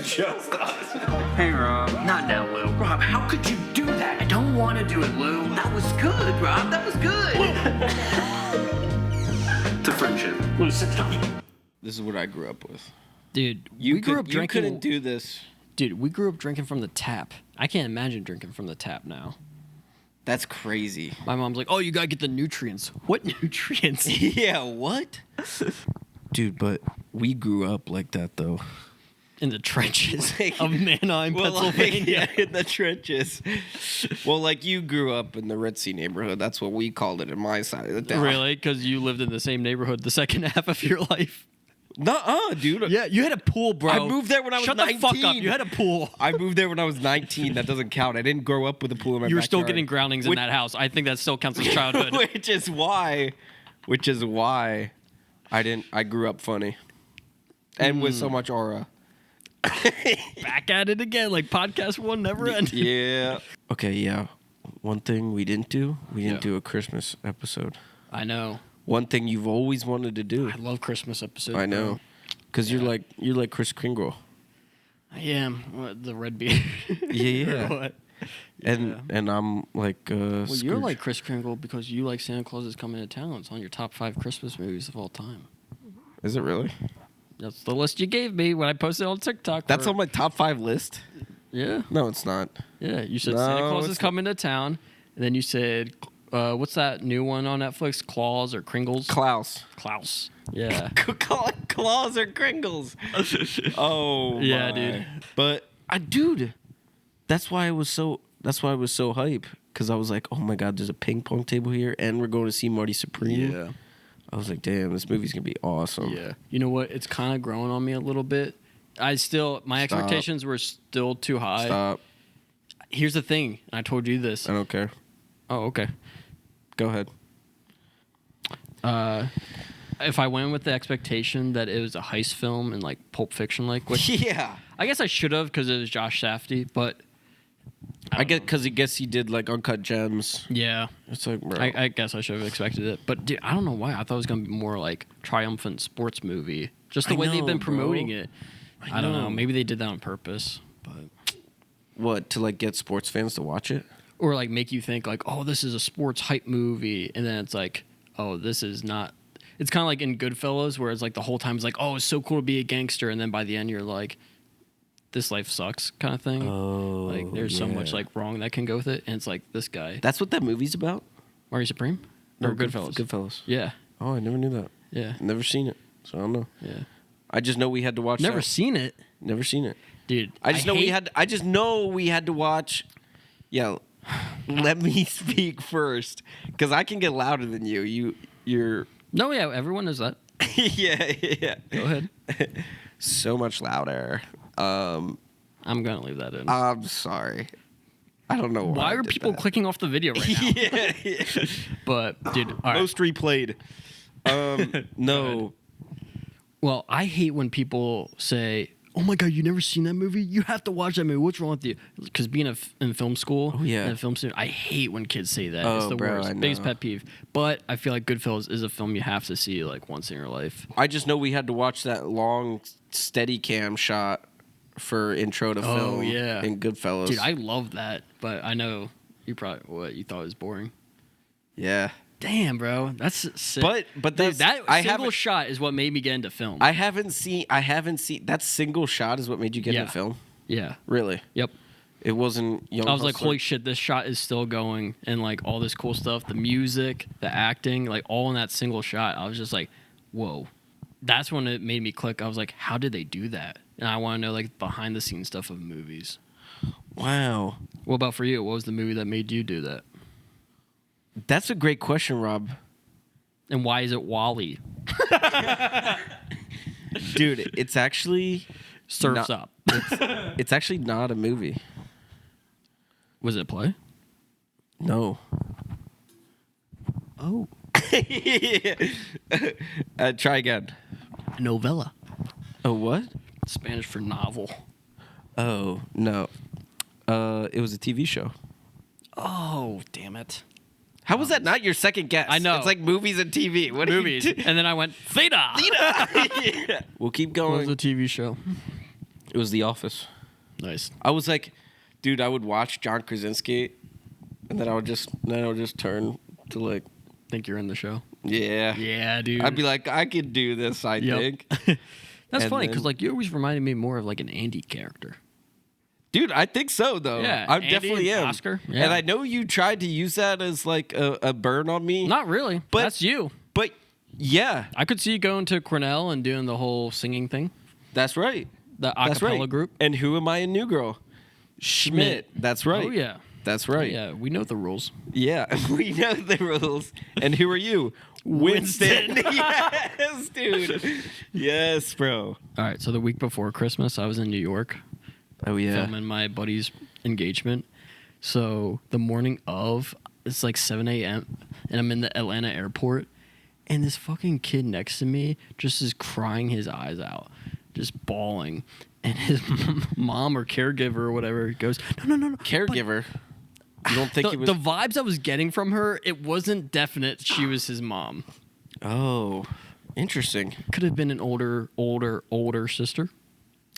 just us. Hey, Rob. Not now, Lou. Rob, how could you do that? I don't want to do it, Lou. That was good, Rob. That was good. It's a friendship. Lou, sit down. This is what I grew up with. Dude, we grew up drinking. You couldn't do this. Dude, we grew up drinking from the tap. I can't imagine drinking from the tap now. That's crazy. My mom's like, oh, you gotta get the nutrients. What nutrients? Yeah, what? Dude, but we grew up like that, though. In the trenches of Mannheim, Pennsylvania. In the trenches. Well, like, you grew up in the ritzy neighborhood. That's what we called it in my side of the town. Really? Because you lived in the same neighborhood the second half of your life? Nuh-uh, dude. Yeah, you had a pool, bro. I moved there when I was 19. Shut the fuck up. You had a pool. I moved there when I was 19. That doesn't count. I didn't grow up with a pool in my backyard. You were still getting groundings in that house. I think that still counts as childhood. Which is why I grew up funny. And with so much aura. Back at it again, like podcast one never ended. Yeah. Okay, yeah. One thing we didn't do a Christmas episode. I know. One thing you've always wanted to do. I love Christmas episodes. I know. Because you're like Kris Kringle. I am. What, the red beard. Yeah. What? And I'm like well, Scrooge. you're like Kris Kringle because you like Santa Claus is Coming to Town. It's on your top 5 Christmas movies of all time. Is it really? That's the list you gave me when I posted on TikTok. That's on my top 5 list? Yeah. No, it's not. Yeah, you said Santa Claus is Coming to Town, and then you said, what's that new one on Netflix? Claus or Kringles? Klaus. Yeah. Claus or Kringles. Oh, yeah, my. dude. But dude, that's why I was so hype, because I was like, oh my god, there's a ping pong table here, and we're going to see Marty Supreme. Yeah. I was like, damn, this movie's gonna be awesome. Yeah. You know what? It's kind of growing on me a little bit. My expectations were still too high. Stop. Here's the thing, and I told you this. I don't care. Oh, okay. Go ahead. If I went with the expectation that it was a heist film and like Pulp Fiction, which yeah, I guess I should have because it was Josh Safdie, but I get because he did like Uncut Gems. Yeah, it's like, bro. I guess I should have expected it, but dude, I don't know why. I thought it was gonna be more like triumphant sports movie, just the way they've been promoting it. I don't know. Maybe they did that on purpose, but what, to like get sports fans to watch it, or like make you think like, oh, this is a sports hype movie, and then it's like, oh, this is not. It's kind of like in Goodfellas, where it's like the whole time it's like, oh, it's so cool to be a gangster, and then by the end you're like, this life sucks kind of thing. Oh, like there's so much like wrong that can go with it, and it's like this guy. That's what that movie's about? Marty Supreme? No, Goodfellas. Goodfellas. Yeah. Oh, I never knew that. Yeah. Never seen it, so I don't know. Yeah. I just know we had to watch. Never seen it. Never seen it, dude. I just know we had to watch. Yeah. Let me speak first, because I can get louder than you. You're. No, yeah, everyone knows that. yeah. Go ahead. So much louder. I'm gonna leave that in. I'm sorry. I don't know why are people clicking off the video right now. yeah. But dude, all right. Most replayed. No. Well, I hate when people say, "Oh my god, you never seen that movie? You have to watch that movie. What's wrong with you?" Because being in film school, and a film student, I hate when kids say that. It's the worst. Biggest pet peeve. But I feel like Goodfellas is a film you have to see like once in your life. I just know we had to watch that long steady cam shot for intro to film. Yeah. In Goodfellas. Dude, I love that, but I know you probably you thought it was boring. Yeah. Damn, bro, that's sick. But dude, that single shot is what made me get into film. I haven't seen that single shot is what made you get into film. Yeah. Really? Yep. It wasn't Young I was Hustler. like, holy shit, this shot is still going, and like all this cool stuff, the music, the acting, like all in that single shot. I was just like, whoa. That's when it made me click. I was like, how did they do that? And I want to know like behind the scenes stuff of movies. Wow. What about for you? What was the movie that made you do that? That's a great question, Rob. And why is it WALL-E? Dude, it's actually Surf's Up. It's actually not a movie. Was it a play? No. Oh. Try again. Novella. Oh, what? Spanish for novel. Oh, no. It was a TV show. Oh, damn it. How was that not your second guess? I know. It's like movies and TV. What movies. And then I went, Theta. Yeah. We'll keep going. What was the TV show? It was The Office. Nice. I was like, dude, I would watch John Krasinski, and then I would just turn to like, Think you're in the show? yeah. Yeah, dude. I'd be like, I could do this, I think. That's And funny, then- because, like, you always reminded me more of, like, an Andy character. Dude, I think so, though. Yeah, I Andy definitly and am. Oscar. Yeah. And I know you tried to use that as, like, a burn on me. Not really. But- That's you. But, yeah, I could see you going to Cornell and doing the whole singing thing. that's right. The That's acapella right. group. And who am I in New Girl? Schmidt. That's right. Oh, yeah. That's right. Yeah, we know the rules. Yeah, we know the rules. And who are you? Winston. Yes, dude. Yes, bro. All right, so the week before Christmas, I was in New York Oh, yeah. filming my buddy's engagement. So the morning of, it's like 7 a.m., and I'm in the Atlanta airport, and this fucking kid next to me just is crying his eyes out, just bawling. And his mom or caregiver or whatever goes, no. Caregiver. You don't think he was... The vibes I was getting from her, it wasn't definite she was his mom. Oh, interesting. Could have been an older sister.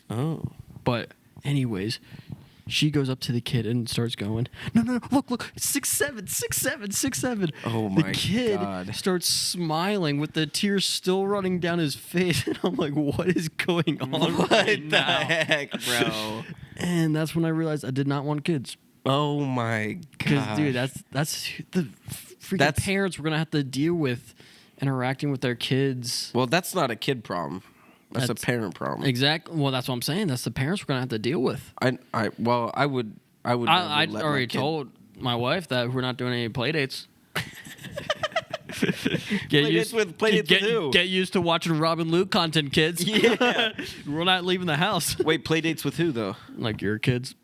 Oh. But anyways, she goes up to the kid and starts going, no, look, 6'7". Oh my The kid God. starts smiling with the tears still running down his face, and I'm like, what is going on What right the now? heck, bro? And that's when I realized I did not want kids. Oh my Because, God. dude, that's the freaking parents we're going to have to deal with interacting with their kids. Well, that's not a kid problem. That's a parent problem. Exactly. Well, that's what I'm saying. That's the parents we're going to have to deal with. I would I never let my already kid- told my wife that we're not doing any play dates. Playdates with who? Get used to watching Robin Luke content, kids. Yeah. We're not leaving the house. Wait, play dates with who though? Like your kids.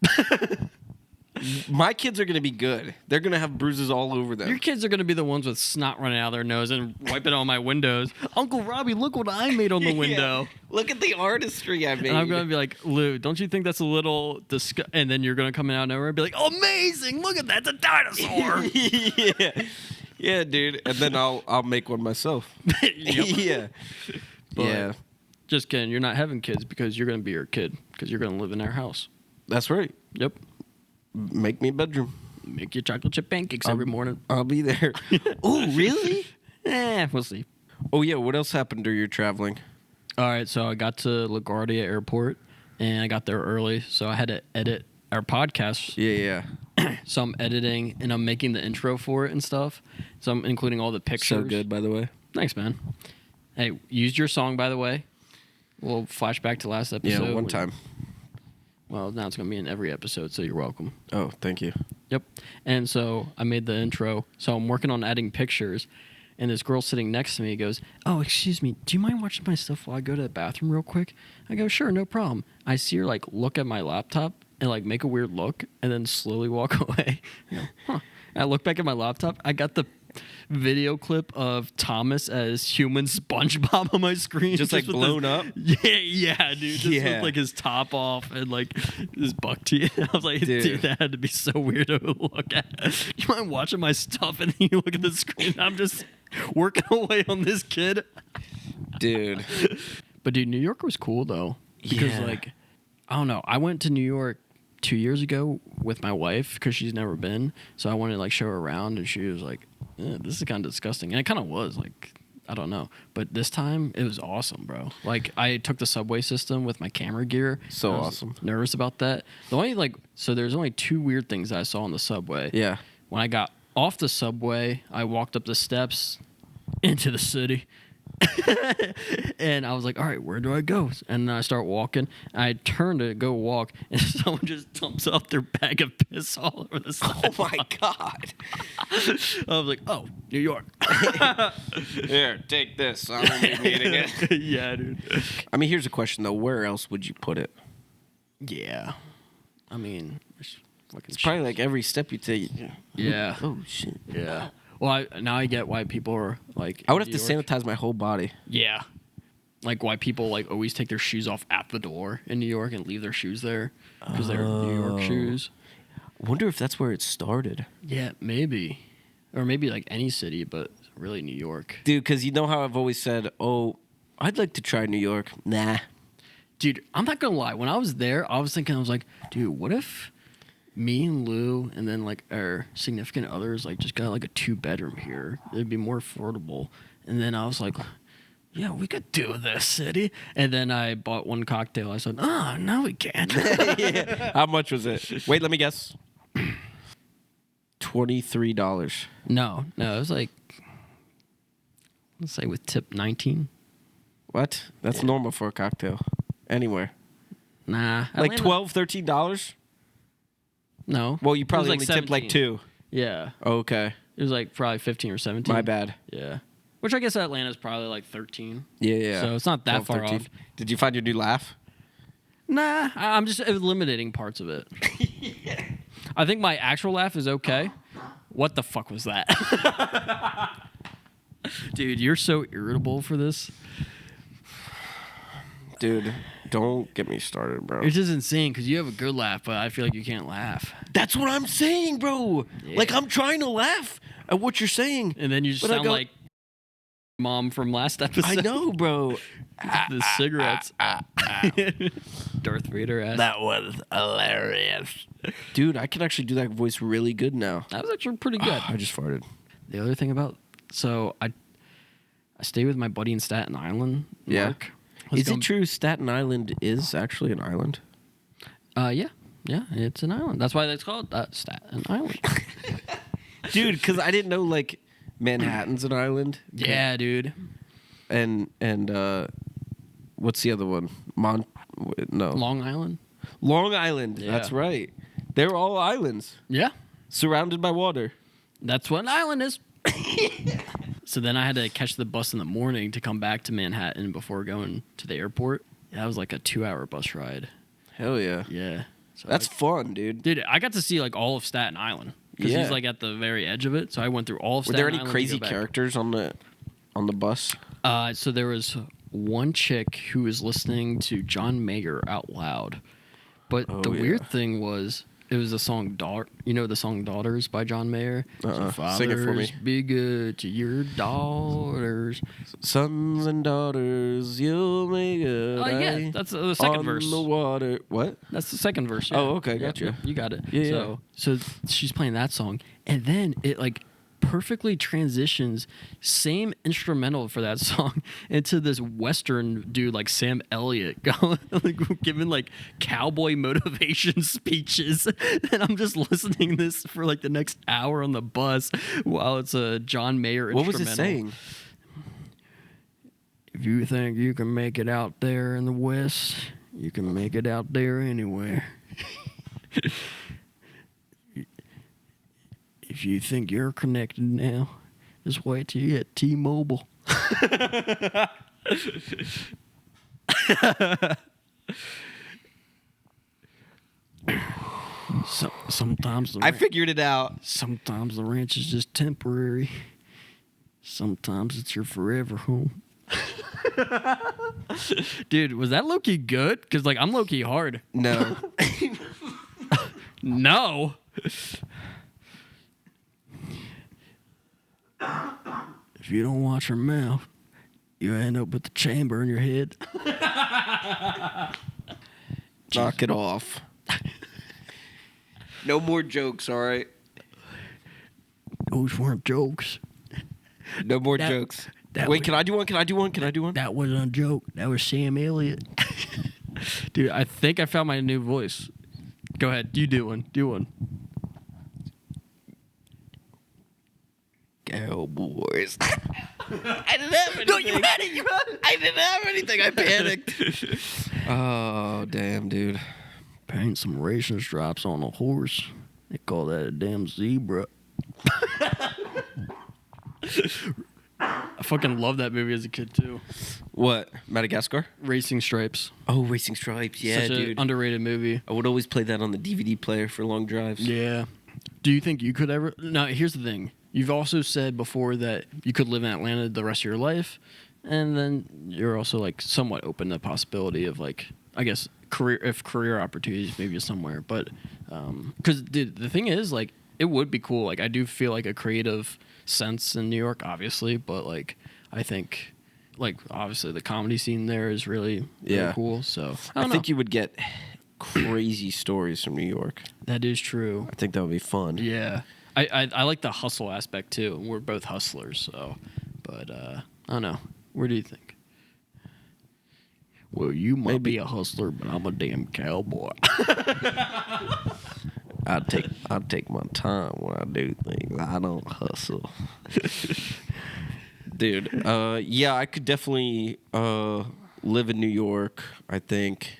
My kids are gonna be good. They're gonna have bruises all over them. Your kids are going to be the ones with snot running out of their nose and wiping on my windows. Uncle Robbie, look what I made on the window. Yeah. Look at the artistry I made. And I'm going to be like, Lou, don't you think that's a little And then you're going to come out of nowhere and be like, amazing, look at that, it's a dinosaur. Yeah. Yeah, dude. And then I'll make one myself. Yeah. But yeah. Just kidding. You're not having kids because you're going to be your kid because you're going to live in our house. That's right. Yep. Make me a bedroom. Make you chocolate chip pancakes every morning. I'll be there. Oh, really? We'll see. Oh, yeah. What else happened during your traveling? All right, so I got to LaGuardia Airport, and I got there early, so I had to edit our podcast. Yeah. So I'm editing, and I'm making the intro for it and stuff. So I'm including all the pictures. So good, by the way. Thanks, man. Hey, used your song, by the way. We'll flashback to last episode. Yeah, one time. Well, now it's going to be in every episode, so you're welcome. Oh, thank you. Yep. And so I made the intro. So I'm working on adding pictures. And this girl sitting next to me goes, oh, excuse me, do you mind watching my stuff while I go to the bathroom real quick? I go, sure, no problem. I see her, like, look at my laptop and, like, make a weird look and then slowly walk away. I go, huh. And I look back at my laptop. I got the video clip of Thomas as human SpongeBob on my screen. Just like with blown up? Yeah, dude. Just Yeah. with, like, his top off and, like, his buck teeth. I was like, dude, that had to be so weird to look at. You mind watching my stuff and then you look at the screen? I'm just working away on this kid. Dude. But, dude, New York was cool, though. Because, Yeah. like, I don't know. I went to New York 2 years ago with my wife because she's never been. So I wanted to, like, show her around. And she was like, this is kind of disgusting. And it kind of was. Like, I don't know. But this time, it was awesome, bro. Like, I took the subway system with my camera gear. So I was awesome. Nervous about that. The only, like, so there's only two weird things I saw on the subway. Yeah. When I got off the subway, I walked up the steps into the city. And I was like, all right, where do I go? And then I start walking. I turn to go walk, and someone just dumps out their bag of piss all over the sidewalk. Oh, my God. I was like, oh, New York. Here, take this. I won't be needing it. Yeah, dude. I mean, here's a question, though. Where else would you put it? Yeah. I mean, it's Probably like every step you take. Yeah. Oh, shit. Yeah. Well, now I get why people are like. I would have in to New York. sanitize my whole body. Yeah. Like why people like always take their shoes off at the door in New York and leave their shoes there because they're New York shoes. I wonder if that's where it started. Yeah, maybe. Or maybe like any city, but really New York. Dude, because you know how I've always said, oh, I'd like to try New York. Nah. Dude, I'm not gonna lie. When I was there, I was thinking, I was like, dude, what if me and Lou and then like our significant others like just got like a 2-bedroom here? It'd be more affordable. And then I was like, yeah, we could do this, city. And then I bought one cocktail. I said, oh, no, we can't. Yeah. How much was it? Wait, let me guess. $23. No, it was like, let's say with tip 19. What? That's normal for a cocktail. Anywhere. Nah. Like $12, $13? No. Well, you probably like only tipped like 2. Yeah. Okay. It was like probably 15 or 17. My bad. Yeah. Which I guess Atlanta's probably like 13. Yeah. So it's not that 12, far 13. off. Did you find your new laugh? Nah, I'm just eliminating parts of it. Yeah. I think my actual laugh is okay. What the fuck was that? Dude, you're so irritable for this. Dude, don't get me started, bro. It's just insane because you have a good laugh, but I feel like you can't laugh. That's what I'm saying, bro. Yeah. Like, I'm trying to laugh at what you're saying. And then you just sound like mom from last episode. I know, bro. The cigarettes. Darth Vader ass. That was hilarious. Dude, I can actually do that voice really good now. That was actually pretty good. I just farted. The other thing about... So, I stay with my buddy in Staten Island, Mark. Is it true Staten Island is actually an island? Yeah. Yeah, it's an island. That's why it's called Staten Island. Dude, because I didn't know, like, Manhattan's an island. Yeah, dude. And what's the other one? Long Island? Long Island. Yeah. That's right. They're all islands. Yeah. Surrounded by water. That's what an island is. So then I had to catch the bus in the morning to come back to Manhattan before going to the airport. That was like a 2-hour bus ride. Hell yeah. Yeah. So That's fun, dude. Dude, I got to see like all of Staten Island. Because he's like at the very edge of it. So I went through all of Staten Island. Were there any crazy characters on the bus? So there was one chick who was listening to John Mayer out loud. But the weird thing was, it was the song the song Daughters by John Mayer. Sing it for me. Be good to your daughters. Sons and daughters, you'll make it. Oh, yeah. That's the second verse. On the water. What? That's the second verse. Yeah. Oh, okay. Gotcha. Yep, you got it. Yeah. So she's playing that song. And then it like perfectly transitions, same instrumental for that song, into this Western dude like Sam Elliott going, like, giving like cowboy motivation speeches. And I'm just listening to this for like the next hour on the bus while it's a John Mayer instrumental. What was it saying? If you think you can make it out there in the West, you can make it out there anywhere. If you think you're connected now, just wait till you hit T-Mobile. Sometimes I figured it out. Sometimes the ranch is just temporary. Sometimes it's your forever home. Dude, was that low-key good? Because like I'm low-key hard. No. No. If you don't watch your mouth, you end up with the chamber in your head. Knock it off. No more jokes, all right? Those weren't jokes. No more jokes. Wait, can I do one? Can I do one? That wasn't a joke. That was Sam Elliott. Dude, I think I found my new voice. Go ahead. You do one. Do one. Cowboys. I didn't have anything. No, you had it. You had it. I didn't have anything. I panicked. Oh, damn, dude. Paint some racing stripes on a horse. They call that a damn zebra. I fucking loved that movie as a kid, too. What? Madagascar? Racing Stripes. Oh, Racing Stripes. Yeah, Such dude. an underrated movie. I would always play that on the DVD player for long drives. Yeah. Do you think you could ever... No, here's the thing. You've also said before that you could live in Atlanta the rest of your life, and then you're also like somewhat open to the possibility of like, I guess, career opportunities maybe somewhere. But because the thing is, like, it would be cool. Like, I do feel like a creative sense in New York, obviously, but like, I think like obviously the comedy scene there is really cool. So I think you would get crazy stories from New York. That is true. I think that would be fun. Yeah, I like the hustle aspect too. We're both hustlers, so. But I don't know. Where do you think? Well, you might be a hustler, but I'm a damn cowboy. I'll take my time when I do things. I don't hustle. Dude, yeah, I could definitely live in New York, I think.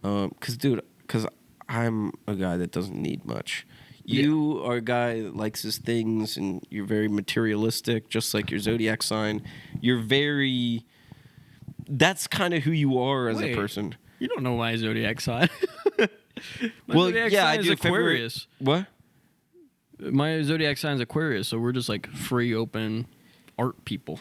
Because I'm a guy that doesn't need much. You are a guy that likes his things, and you're very materialistic, just like your zodiac sign. You're very... That's kind of who you are as a person. You don't know my zodiac sign. Zodiac sign is Aquarius. What? My zodiac sign is Aquarius, so we're just like free, open art people.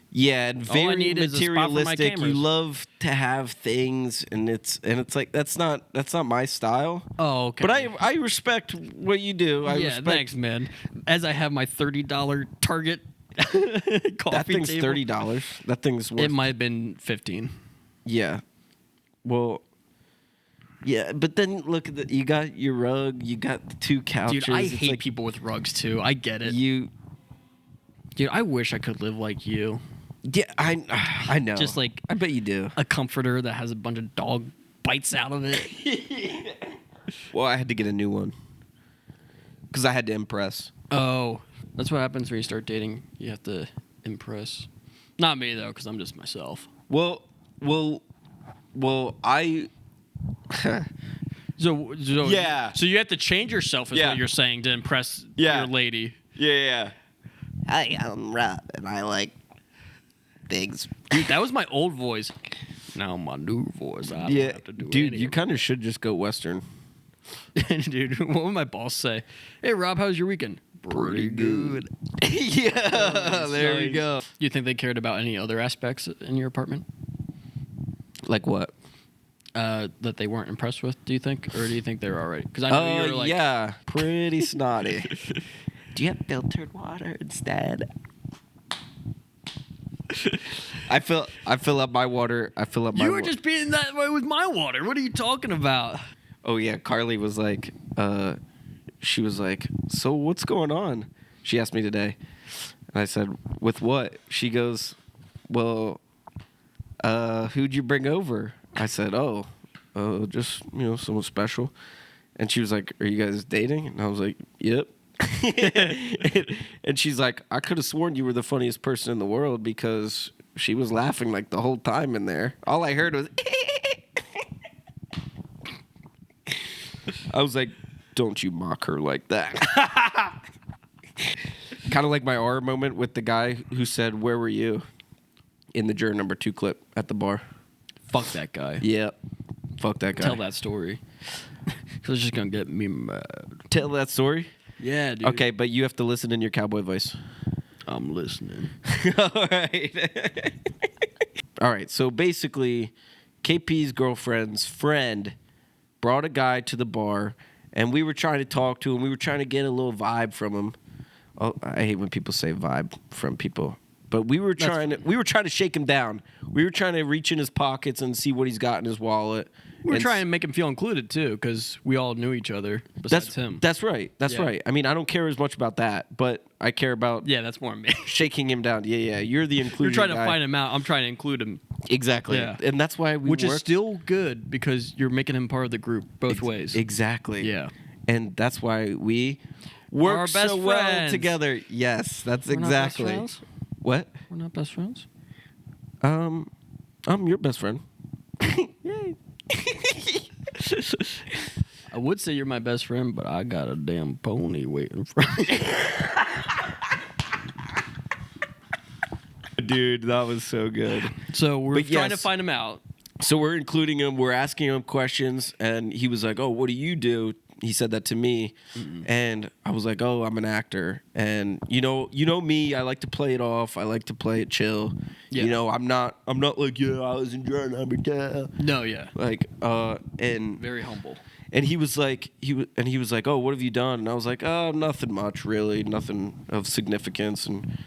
Yeah, and very materialistic. You love to have things, and it's like that's not my style. Oh, okay. But I respect what you do. Thanks, man. As I have my $30 Target coffee that thing's table. $30. That thing's worth. It might have been 15. Yeah. Well. Yeah, but then look at you got your rug, you got the 2 couches. Dude, I hate people with rugs too. I get it. Dude, I wish I could live like you. Yeah, I know. Just like I bet you do. A comforter that has a bunch of dog bites out of it. Well, I had to get a new one because I had to impress. Oh, that's what happens when you start dating. You have to impress. Not me though, because I'm just myself. Well, I. So yeah. So you have to change yourself, is what you're saying, to impress your lady. Yeah. Hi, I'm Rob, and I like things. Dude, that was my old voice. Now my new voice. I don't have to do dude, any you of kind of should just go Western. Dude, what would my boss say? Hey, Rob, how's your weekend? Pretty good. Yeah, there we go. You think they cared about any other aspects in your apartment? Like what? That they weren't impressed with, do you think? Or do you think they were already? Because I know you were like... yeah, pretty snotty. Do you have filtered water instead? I fill up my water. You were just being that way with my water. What are you talking about? Oh yeah, Carly was like, she was like, so what's going on? She asked me today, and I said, with what? She goes, well, who'd you bring over? I said, just someone special. And she was like, are you guys dating? And I was like, yep. And she's like, I could have sworn you were the funniest person in the world, because she was laughing like the whole time in there. All I heard was I was like, don't you mock her like that. Kind of like my R moment with the guy who said, where were you? In the Juror Number 2 clip at the bar. Fuck that guy. Yep. Fuck that guy. Tell that story. It's just going to get me mad. Tell that story? Yeah, dude. Okay, but you have to listen in your cowboy voice. I'm listening. All right. All right, so basically, KP's girlfriend's friend brought a guy to the bar, and we were trying to talk to him. We were trying to get a little vibe from him. Oh, I hate when people say vibe from people. But we were trying to shake him down. We were trying to reach in his pockets and see what he's got in his wallet. We were trying to make him feel included too, because we all knew each other besides him. That's right. That's right. I mean, I don't care as much about that, but I care about that's more me. shaking him down. Yeah. You're the inclusion. You're trying to guy. find him out. I'm trying to include him. Exactly. Yeah. And that's why we Which is still good, because you're making him part of the group both ways. Exactly. Yeah. And that's why we work Our best so well friends. together. Yes, that's We're exactly. not best friends? What? We're not best friends? I'm your best friend. Yay. I would say you're my best friend, but I got a damn pony waiting for me. Dude, that was so good. So we're trying to yes. find him out. So we're including him. We're asking him questions, and he was like, "Oh, what do you do?" He said that to me, and I was like, "Oh, I'm an actor." And you know me. I like to play it off. I like to play it chill. Yeah. You know, I'm not like, yeah, I was in Juror Number 2. No, yeah. Like, and Very humble. and he was like, was like, "Oh, what have you done?" And I was like, "Oh, nothing much, really, nothing of significance." And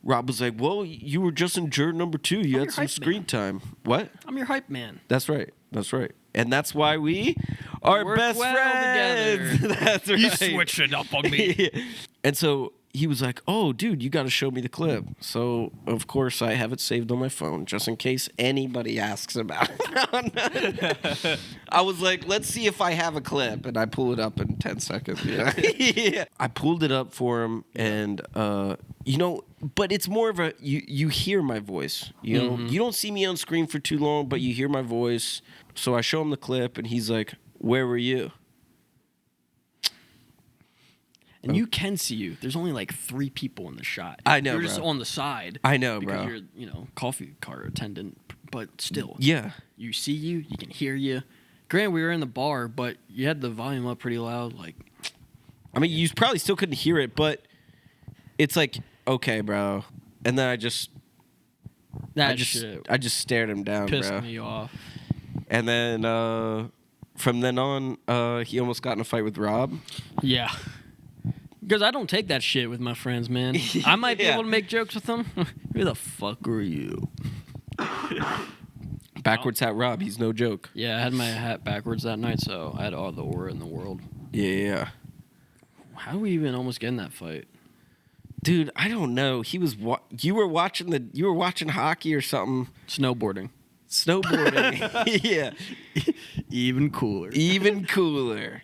Rob was like, well, you were just in juror number 2. You had your some hype screen man. time. What? I'm your hype man. That's right. That's right. And that's why we are Work best well friends. together. That's right. You switched it up on me. And so he was like, oh, dude, you got to show me the clip. So, of course, I have it saved on my phone just in case anybody asks about it. I was like, let's see if I have a clip. And I pull it up in 10 seconds. Yeah. I pulled it up for him. And, but it's more of a, you hear my voice. You know, you don't see me on screen for too long, but you hear my voice. So I show him the clip, and he's like, where were you? And you can see you. There's only like 3 people in the shot. I know, You're just bro. on the side. I know, because bro. you're, coffee cart attendant. But still. Yeah. You see you. You can hear you. Granted, we were in the bar, but you had the volume up pretty loud. Like, I mean, you probably still couldn't hear it, but it's like, okay, bro. And then I just shit stared him down, pissed bro. me off. And then from then on, he almost got in a fight with Rob. Yeah. Because I don't take that shit with my friends, man. I might be Yeah. able to make jokes with them. Who the fuck are you? Backwards hat Rob, he's no joke. Yeah, I had my hat backwards that night, so I had all the aura in the world. Yeah. How do we even almost get in that fight? Dude, I don't know. He was you were watching hockey or something. Snowboarding. Snowboarding. Yeah. Even cooler. Even cooler.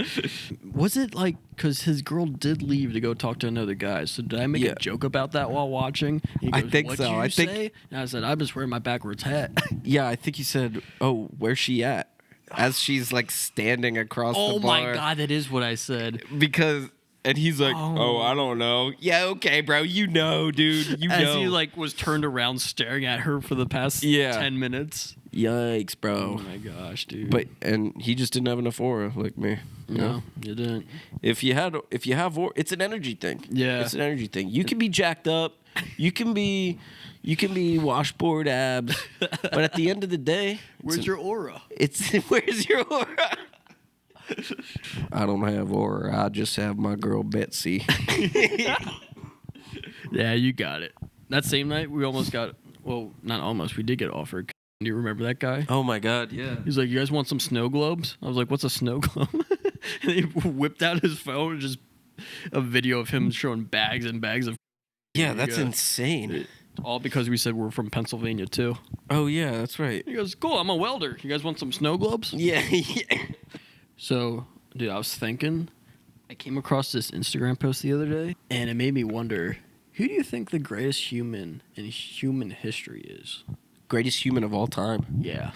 Was it like, because his girl did leave to go talk to another guy, so did I make Yeah. a joke about that while watching? He I goes, think "What'd so. you I think- say?" And I said, I'm just wearing my backwards hat. Yeah, I think he said, oh, where's she at? As she's like standing across the Oh bar. my God, that is what I said. And he's like, Oh. I don't know. Yeah, okay, bro. You know, dude. You As know. he like was turned around staring at her for the past Yeah. 10 minutes. Yikes, Oh bro. my gosh, dude. And he just didn't have enough aura like me. You know? no, you didn't. If you have aura, it's an energy thing. Yeah. It's an energy thing. You can be jacked up. You can be washboard abs. But at the end of the day, Where's your aura? where's your aura? I don't have aura. I just have my girl Betsy. Yeah, you got it. That same night, we almost got, well, not almost, we did get offered. Do you remember that guy? Oh my God, yeah. He's like, you guys want some snow globes? I was like, what's a snow globe? And he whipped out his phone and just a video of him showing bags and bags of. Yeah, that's Yeah. insane. All because we said we're from Pennsylvania too. Oh yeah, that's right. He goes, cool, I'm a welder. You guys want some snow globes? Yeah, yeah. So, dude, I was thinking, I came across this Instagram post the other day, and it made me wonder, who do you think the greatest human in human history is? Greatest human of all time. Yeah.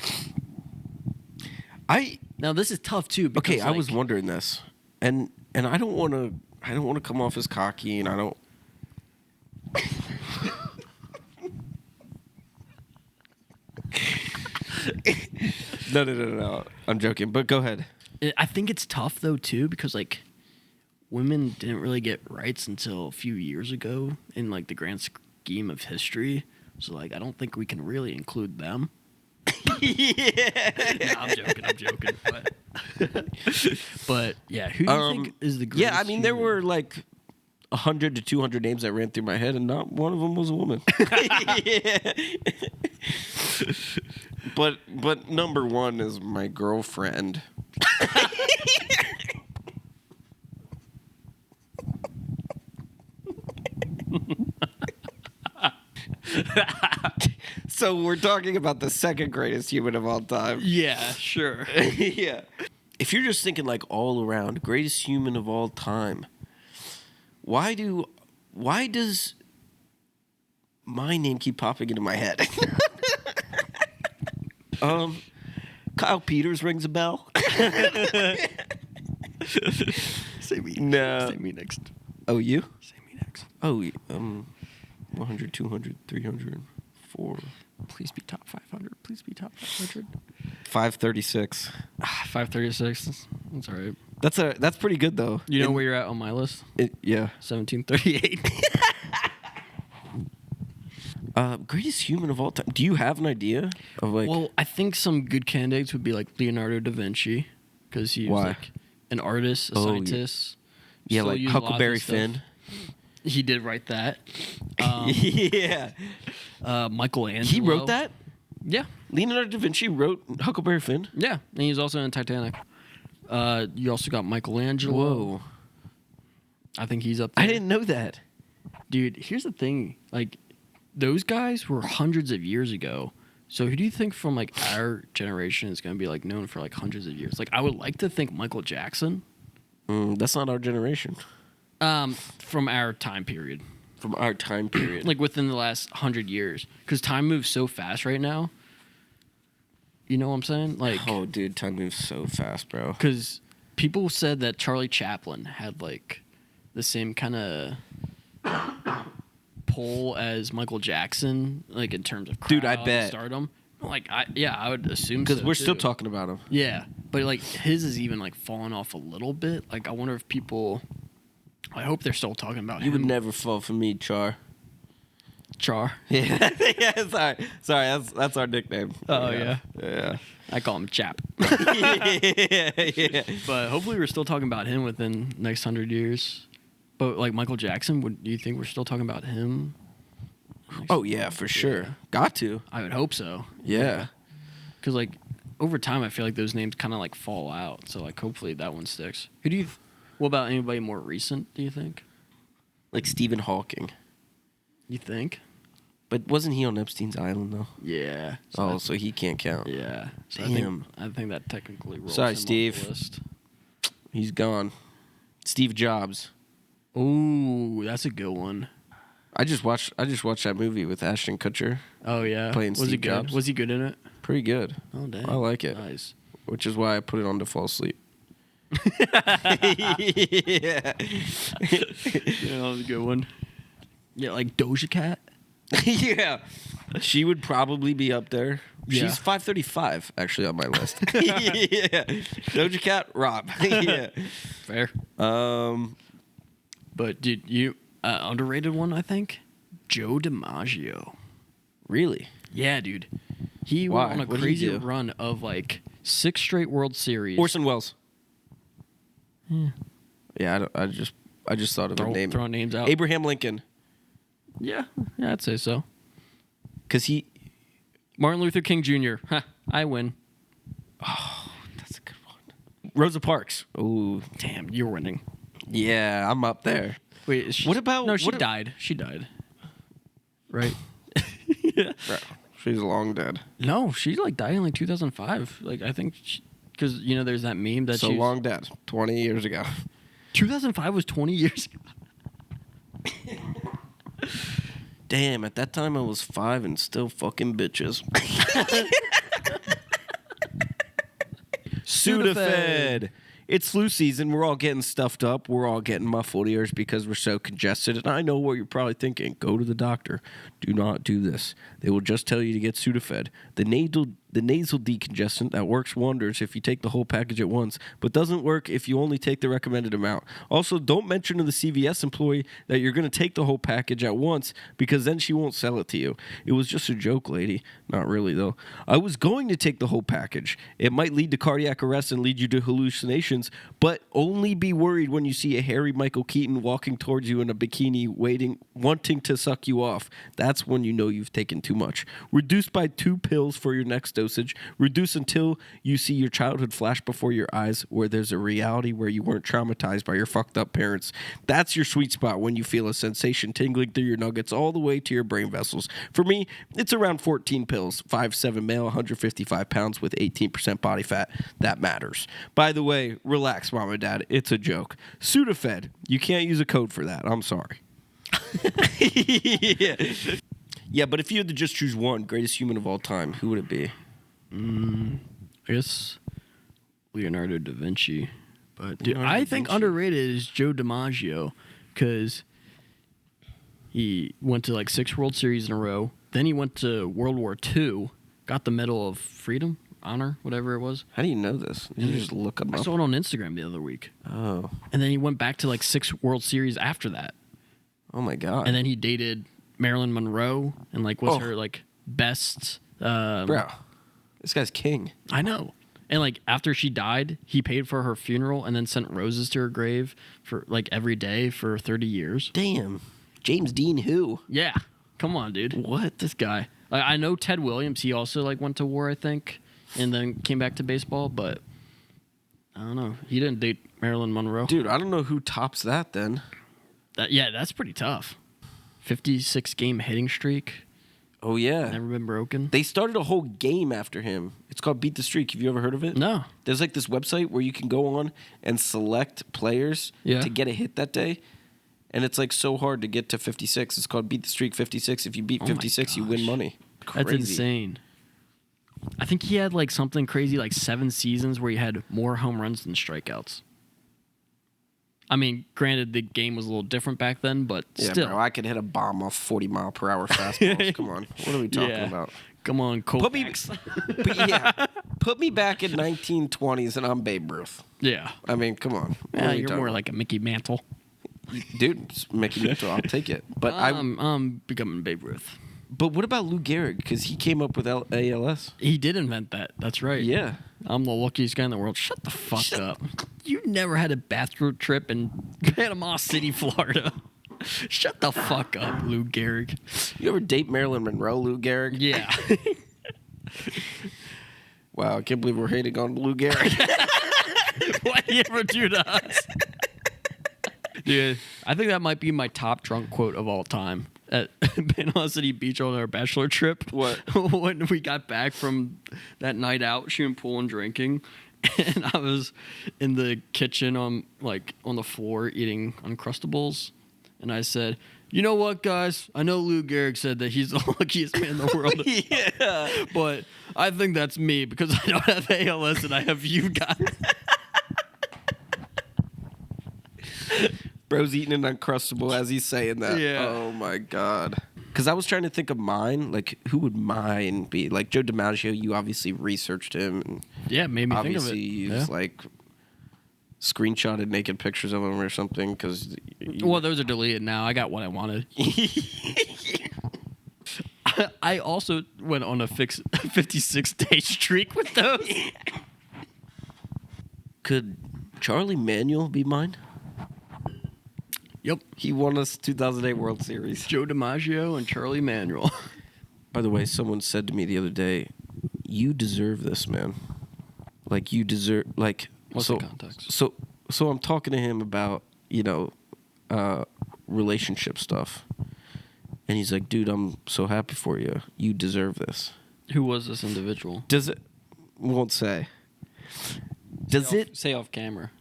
I Now this is tough too. Because, okay. I was like, wondering this, and I don't want to come off as cocky, and I don't. No. I'm joking, but go ahead. I think it's tough though too because like women didn't really get rights until a few years ago in like the grand scheme of history. So like I don't think we can really include them. Yeah. No, I'm joking. But yeah, who do you think is the greatest? Yeah, I mean there human? were like 100 to 200 names that ran through my head, and not one of them was a woman. Yeah. But number one is my girlfriend. So we're talking about the second greatest human of all time. Yeah, sure. Yeah. If you're just thinking like all around greatest human of all time, why does my name keep popping into my head? Kyle Peters rings a bell. Say me. No. Say me next. Oh, you? Say me next. Oh, 100, 200, 300, 4, Please be top 500. Please be top 500. 536. 536. That's all right. That's pretty good though. You know where you're at on my list? Yeah. 1738. Greatest human of all time. Do you have an idea of like? Well, I think some good candidates would be like Leonardo da Vinci, because he was Why? like an artist, a Oh, yeah. scientist. Yeah, still like used a lot of Huckleberry his stuff. Finn. He did write that. Yeah. Michelangelo. He wrote that? Yeah. Leonardo da Vinci wrote Huckleberry Finn? Yeah. And he's also in Titanic. You also got Michelangelo. Whoa. I think he's up there. I didn't know that. Dude, here's the thing. Like, those guys were hundreds of years ago. So who do you think from, like, our generation is going to be, like, known for, like, hundreds of years? Like, I would like to think Michael Jackson. That's not our generation. From our time period. From our time period. Like, within the last 100 years. Because time moves so fast right now. You know what I'm saying? Like, oh, dude, time moves so fast, bro. Because people said that Charlie Chaplin had, like, the same kind of pull as Michael Jackson, like, in terms of crowd dude, I bet. stardom. Like, I would assume because so, we're too. still talking about him. Yeah, but, like, his is even, like, falling off a little bit. Like, I wonder if people... I hope they're still talking about him. You would never fall for me, Char. Char? Yeah, yeah, sorry, that's our nickname. Oh, yeah. Yeah. I call him Chap. Yeah. But hopefully we're still talking about him within the next 100 years. But, like, Michael Jackson, do you think we're still talking about him? Oh, yeah, for sure. Yeah. Got to. I would hope so. Yeah. Because, like, over time, I feel like those names kind of, like, fall out. So, like, hopefully that one sticks. Who do you... What about anybody more recent, do you think? Like Stephen Hawking. You think? But wasn't he on Epstein's Island, though? Yeah. So he can't count. Yeah. So Damn. I think that technically rolls Sorry, him off Steve. the list. He's gone. Steve Jobs. Ooh, that's a good one. I just watched that movie with Ashton Kutcher. Oh, yeah. Playing Was he Steve good? Jobs. Was he good in it? Pretty good. Oh, dang. I like it. Nice. Which is why I put it on to fall asleep. Yeah. Yeah, that was a good one. Yeah, like Doja Cat. Yeah. She would probably be up there. Yeah. She's 535 actually on my list. Yeah. Doja Cat, Rob. Yeah. Fair. But dude, you underrated one, I think. Joe DiMaggio. Really? Yeah, dude. He Why? went on a What did he crazy do? run of like 6 straight World Series. Orson Welles. Yeah, I just thought of a name. Throwing names out. Abraham Lincoln. Yeah, I'd say so. Because he... Martin Luther King Jr. Huh, I win. Oh, that's a good one. Rosa Parks. Ooh. Damn, you're winning. Yeah, I'm up there. Wait, is she, What about... No, she what a- died. She died. Right? Bro, she's long dead. No, she like died in like 2005. Like I think because you know there's that meme that So she long dead. 20 years ago. 2005 was 20 years ago. Damn, at that time I was 5 and still fucking bitches. Sudafed. It's flu season. We're all getting stuffed up. We're all getting muffled ears because we're so congested. And I know what you're probably thinking. Go to the doctor. Do not do this. They will just tell you to get Sudafed. The nasal decongestant that works wonders if you take the whole package at once, but doesn't work if you only take the recommended amount. Also, don't mention to the CVS employee that you're going to take the whole package at once because then she won't sell it to you. It was just a joke, lady. Not really, though. I was going to take the whole package. It might lead to cardiac arrest and lead you to hallucinations, but only be worried when you see a hairy Michael Keaton walking towards you in a bikini, wanting to suck you off. That's when you know you've taken too much. Reduce by 2 pills for your next dosage. Reduce until you see your childhood flash before your eyes, where there's a reality where you weren't traumatized by your fucked up parents. That's your sweet spot when you feel a sensation tingling through your nuggets all the way to your brain vessels. For me, it's around 14 pills, 5'7" male, 155 pounds with 18% body fat. That matters. By the way, relax, mom and dad. It's a joke. Sudafed. You can't use a code for that. I'm sorry. Yeah. Yeah, but if you had to just choose one greatest human of all time, who would it be? I guess Leonardo da Vinci. But dude, Leonardo I da think Vinci. underrated is Joe DiMaggio because he went to like 6 World Series in a row. Then he went to World War II, got the Medal of Freedom, Honor, whatever it was. How do you know this? Did you just look him I up? saw it on Instagram the other week. Oh. And then he went back to like 6 World Series after that. Oh, my God. And then he dated Marilyn Monroe and like was Oh. her like best. Bro, this guy's king. I know. And like after she died, he paid for her funeral and then sent roses to her grave for like every day for 30 years. Damn. James Dean who? Yeah. Come on, dude. What? This guy. I know Ted Williams. He also like went to war, I think, and then came back to baseball. But I don't know. He didn't date Marilyn Monroe. Dude, I don't know who tops that then. That's pretty tough. 56 game hitting streak. Oh, yeah. Never been broken. They started a whole game after him. It's called Beat the Streak. Have you ever heard of it? No. There's like this website where you can go on and select players to get a hit that day. And it's like so hard to get to 56. It's called Beat the Streak 56. If you beat 56, you win money. Crazy. That's insane. I think he had like something crazy like 7 seasons where he had more home runs than strikeouts. I mean, granted, the game was a little different back then, but still. Bro, I could hit a bomb off 40-mile-per-hour fastballs. Come on. What are we talking about? Come on, Koufax. Put me back in 1920s and I'm Babe Ruth. Yeah. I mean, come on. Yeah, you're more like a Mickey Mantle. Dude, Mickey Mantle, I'll take it. But I'm becoming Babe Ruth. But what about Lou Gehrig? Because he came up with ALS. He did invent that. That's right. Yeah. I'm the luckiest guy in the world. Shut the fuck up. You never had a bathroom trip in Panama City, Florida. Shut the fuck up, Lou Gehrig. You ever date Marilyn Monroe, Lou Gehrig? Yeah. Wow, I can't believe we're hating on Lou Gehrig. Why do you ever do to us? Dude, I think that might be my top drunk quote of all time. At Panama City Beach on our bachelor trip. What? When we got back from that night out shooting pool and drinking, and I was in the kitchen on the floor eating Uncrustables, and I said, "You know what, guys? I know Lou Gehrig said that he's the luckiest man in the world. Yeah. But I think that's me because I don't have ALS and I have you guys." Bro's eating an Uncrustable as he's saying that. Yeah. Oh, my God. Because I was trying to think of mine. Like, who would mine be? Like, Joe DiMaggio, you obviously researched him. And yeah, made me think of it. obviously, you've, like, screenshotted naked pictures of him or something. Cause well, those are deleted now. I got what I wanted. I also went on a 56-day streak with those. Could Charlie Manuel be mine? Yep. He won us 2008 World Series. Joe DiMaggio and Charlie Manuel. By the way, someone said to me the other day, "You deserve this, man. Like you deserve like." What's the context? So I'm talking to him about relationship stuff, and he's like, "Dude, I'm so happy for you. You deserve this." Who was this individual? Does it? Won't say. Does it? Say off camera.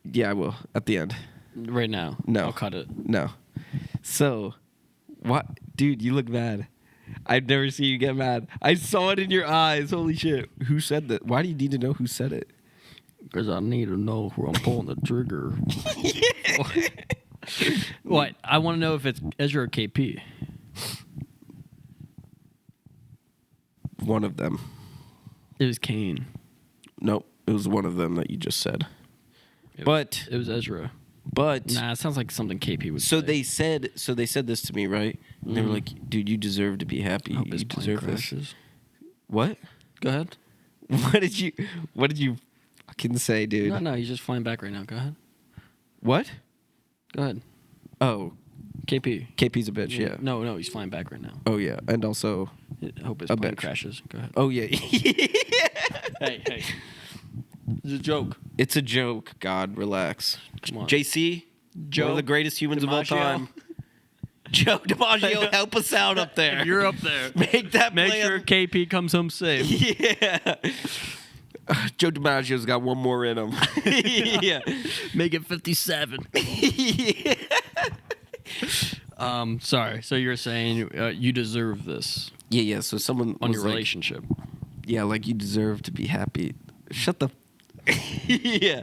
Yeah, I will at the end. Right now. No. I'll cut it. No. So, what? Dude, you look mad. I've never seen you get mad. I saw it in your eyes. Holy shit. Who said that? Why do you need to know who said it? Because I need to know who I'm pulling the trigger. What? I want to know if it's Ezra or KP. One of them. It was Kane. Nope. It was one of them that you just said. It was Ezra. But Nah, it sounds like something KP would so say. they said this to me, right? And they were like, "Dude, you deserve to be happy. I hope You his plane deserve crashes. this." What? Go ahead. What did you fucking say, dude? No, he's just flying back right now. Go ahead. What? Go ahead. Oh, KP. KP's a bitch, yeah. No, he's flying back right now. Oh yeah, and also I hope his A plane bitch. crashes. Go ahead. oh yeah. Hey. It's a joke. It's a joke. God, relax. Come on. JC, Joe one of the greatest humans of all DiMaggio. time. Joe DiMaggio, help us out up there. You're up there. Make that Make play sure up. KP comes home safe. Yeah. Joe DiMaggio's got one more in him. Yeah. Make it 57. Yeah. Sorry. So you're saying you deserve this Yeah. So someone on was your like, relationship. yeah, like you deserve to be happy. Shut the. Yeah.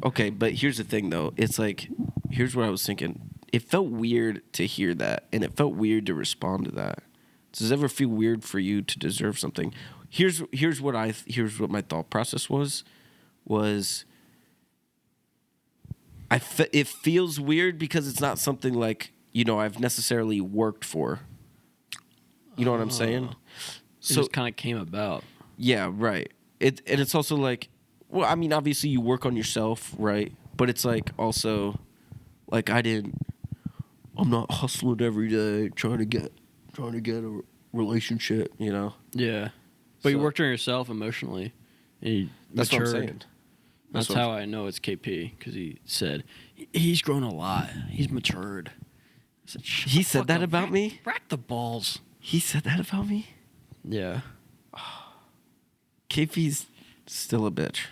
Okay, but here's the thing, though. It's like, here's what I was thinking. It felt weird to hear that, and it felt weird to respond to that. Does it ever feel weird for you to deserve something? Here's what my thought process was. It feels weird because it's not something like I've necessarily worked for. You know what I'm saying? It just kind of came about. Yeah, right. And it's also like, well, I mean, obviously you work on yourself, right? But it's like also, like I didn't I'm not hustling every day trying to get a relationship, you know. Yeah, but you So- worked on yourself emotionally. And you That's what I'm matured. saying. That's what how I know it's KP because he said he's grown a lot. He's matured. I said, "Shut He the said fuck that up. about me? Rack the balls. He said that about me? Yeah. KP's still a bitch.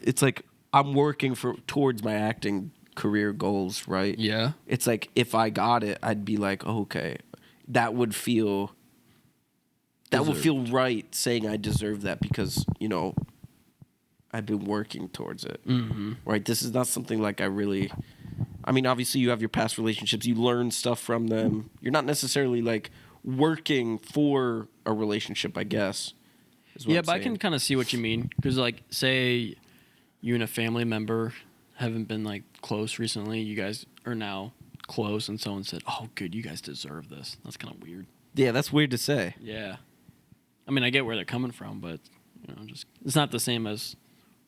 It's like I'm working towards my acting career goals, right? Yeah. It's like if I got it, I'd be like, oh, okay, that would feel right saying I deserve that because, you know, I've been working towards it. Mm-hmm. Right? This is not something like I mean, obviously you have your past relationships, you learn stuff from them. You're not necessarily like working for a relationship, I guess. Yeah, but I can kind of see what you mean because, like, say you and a family member haven't been like close recently. You guys are now close, and someone said, "Oh, good, you guys deserve this." That's kind of weird. Yeah, that's weird to say. Yeah, I mean, I get where they're coming from, but you know, just it's not the same as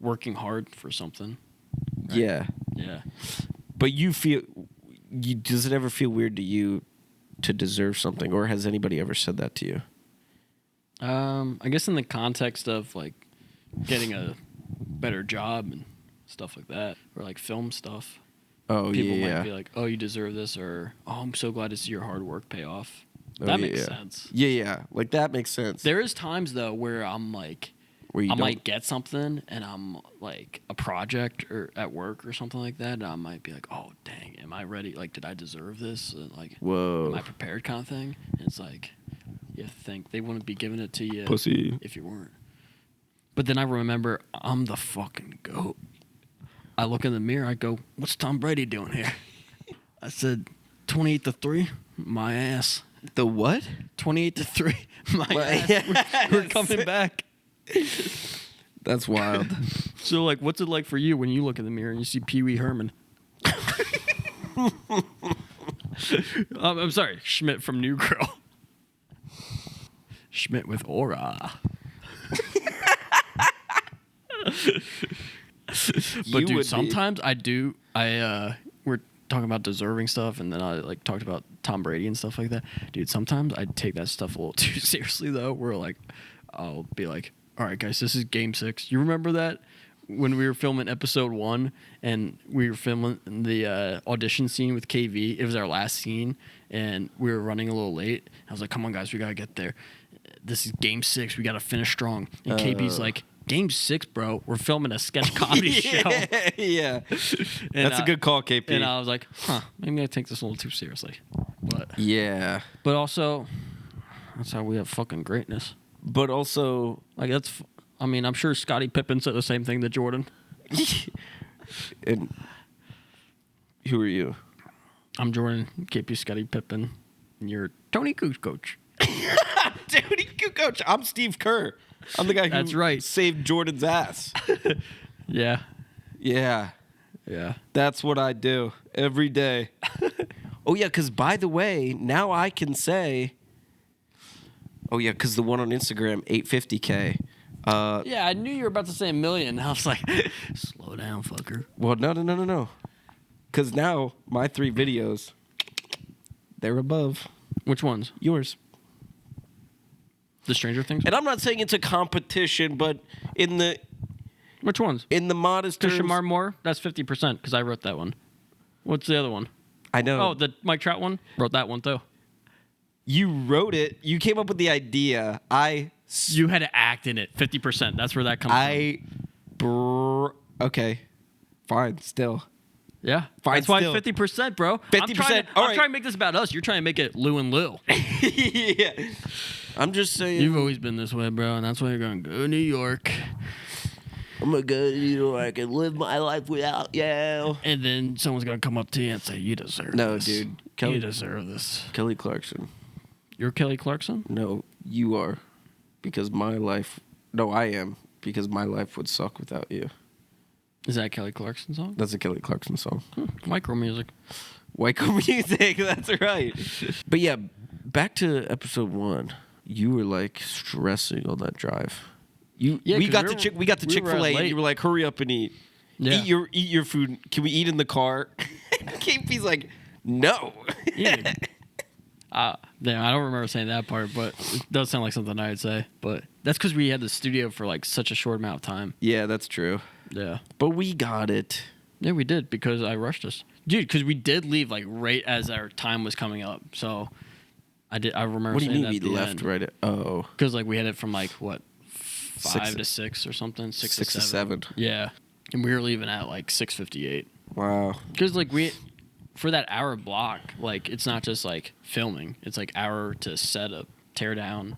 working hard for something. Right? Yeah. Yeah. But does it ever feel weird to you to deserve something, or has anybody ever said that to you? I guess in the context of like getting a better job and stuff like that, or like film stuff. Oh, People yeah. might be like, "Oh, you deserve this," or "Oh, I'm so glad to see your hard work pay off." Oh, That yeah, makes yeah. sense. Yeah. Like that makes sense. There is times though where I'm like, Where you I don't- might get something and I'm like a project or at work or something like that, and I might be like, "Oh, dang, am I ready? Like, did I deserve this? Like, Whoa. am I prepared?" Kind of thing. And it's like, you have to think they wouldn't be giving it to you Pussy. if you weren't. But then I remember I'm the fucking GOAT. I look in the mirror, I go, "What's Tom Brady doing here?" I said, 28-3, my ass. The what? 28-3, my ass. Yes. We're coming back. That's wild. So, like, what's it like for you when you look in the mirror and you see Pee Wee Herman? I'm sorry, Schmidt from New Girl. Schmidt with aura. But You dude, would sometimes we're talking about deserving stuff, and then I like talked about Tom Brady and stuff like that. Dude, sometimes I take that stuff a little too seriously though. Where like I'll be like, "All right, guys, this is Game 6. You remember that when we were filming episode 1 and we were filming the audition scene with KV? It was our last scene, and we were running a little late. I was like, "Come on, guys, we gotta get there. This is Game 6. We gotta finish strong." And KV's like, "Game 6, bro. We're filming a sketch comedy show." Yeah. And, That's a good call, KP. And I was like, maybe I take this a little too seriously. Yeah. But also, that's how we have fucking greatness. But also, Like, I'm sure Scottie Pippen said the same thing to Jordan. and who are you? I'm Jordan, KP Scottie Pippen, and you're Tony Kukoc. Tony Kukoc. I'm Steve Kerr. I'm the guy who That's right. saved Jordan's ass. Yeah. Yeah. Yeah. That's what I do every day. Oh, yeah, because by the way, now I can say, oh, yeah, because the one on Instagram, 850K. Yeah, I knew you were about to say a million. I was like, slow down, fucker. Well, no. Because now my 3 videos, they're above Which ones? yours. The Stranger Things? And I'm not saying it's a competition, but in the Which ones? modest terms, Christian Moore? That's 50% because I wrote that one. What's the other one? I know. Oh, the Mike Trout one? Wrote that one too. You wrote it. You came up with the idea. You had to act in it. 50%. That's where that comes from. Okay. Fine. Still. Yeah. Fine, That's why still. 50%, bro. 50%, I'm all right. trying to make this about us. You're trying to make it Lou and Lou. Yeah. I'm just saying. You've always been this way, bro, and that's why you're going to go to New York. I'm going to go to New York and live my life without you. And then someone's going to come up to you and say, you deserve No, this. dude. You deserve this. Kelly Clarkson. You're Kelly Clarkson? No, you are. Because my life. No, I am. Because my life would suck without you. Is that a Kelly Clarkson song? That's a Kelly Clarkson song. Micro music. Waco music. That's right. But yeah, back to episode 1. You were like stressing on that drive. Yeah, we 'cause got we to were Chick-fil-A late. and you were like, hurry up and eat. Yeah. Eat your food. Can we eat in the car? KP's like, no. Yeah. I don't remember saying that part, but it does sound like something I'd say. But that's because we had the studio for like such a short amount of time. Yeah, that's true. Yeah. But we got it. Yeah, we did because I rushed us. Dude, because we did leave like right as our time was coming up. So I remember What do you saying mean we that at the left end. right at... Oh. Because like we had it from like, what, 5 Six- to 6 or something? 6 6 to to 7. 7. Yeah. And we were leaving at like 6:58. Wow. Because like for that hour block, like it's not just like filming. It's like hour to set up, tear down.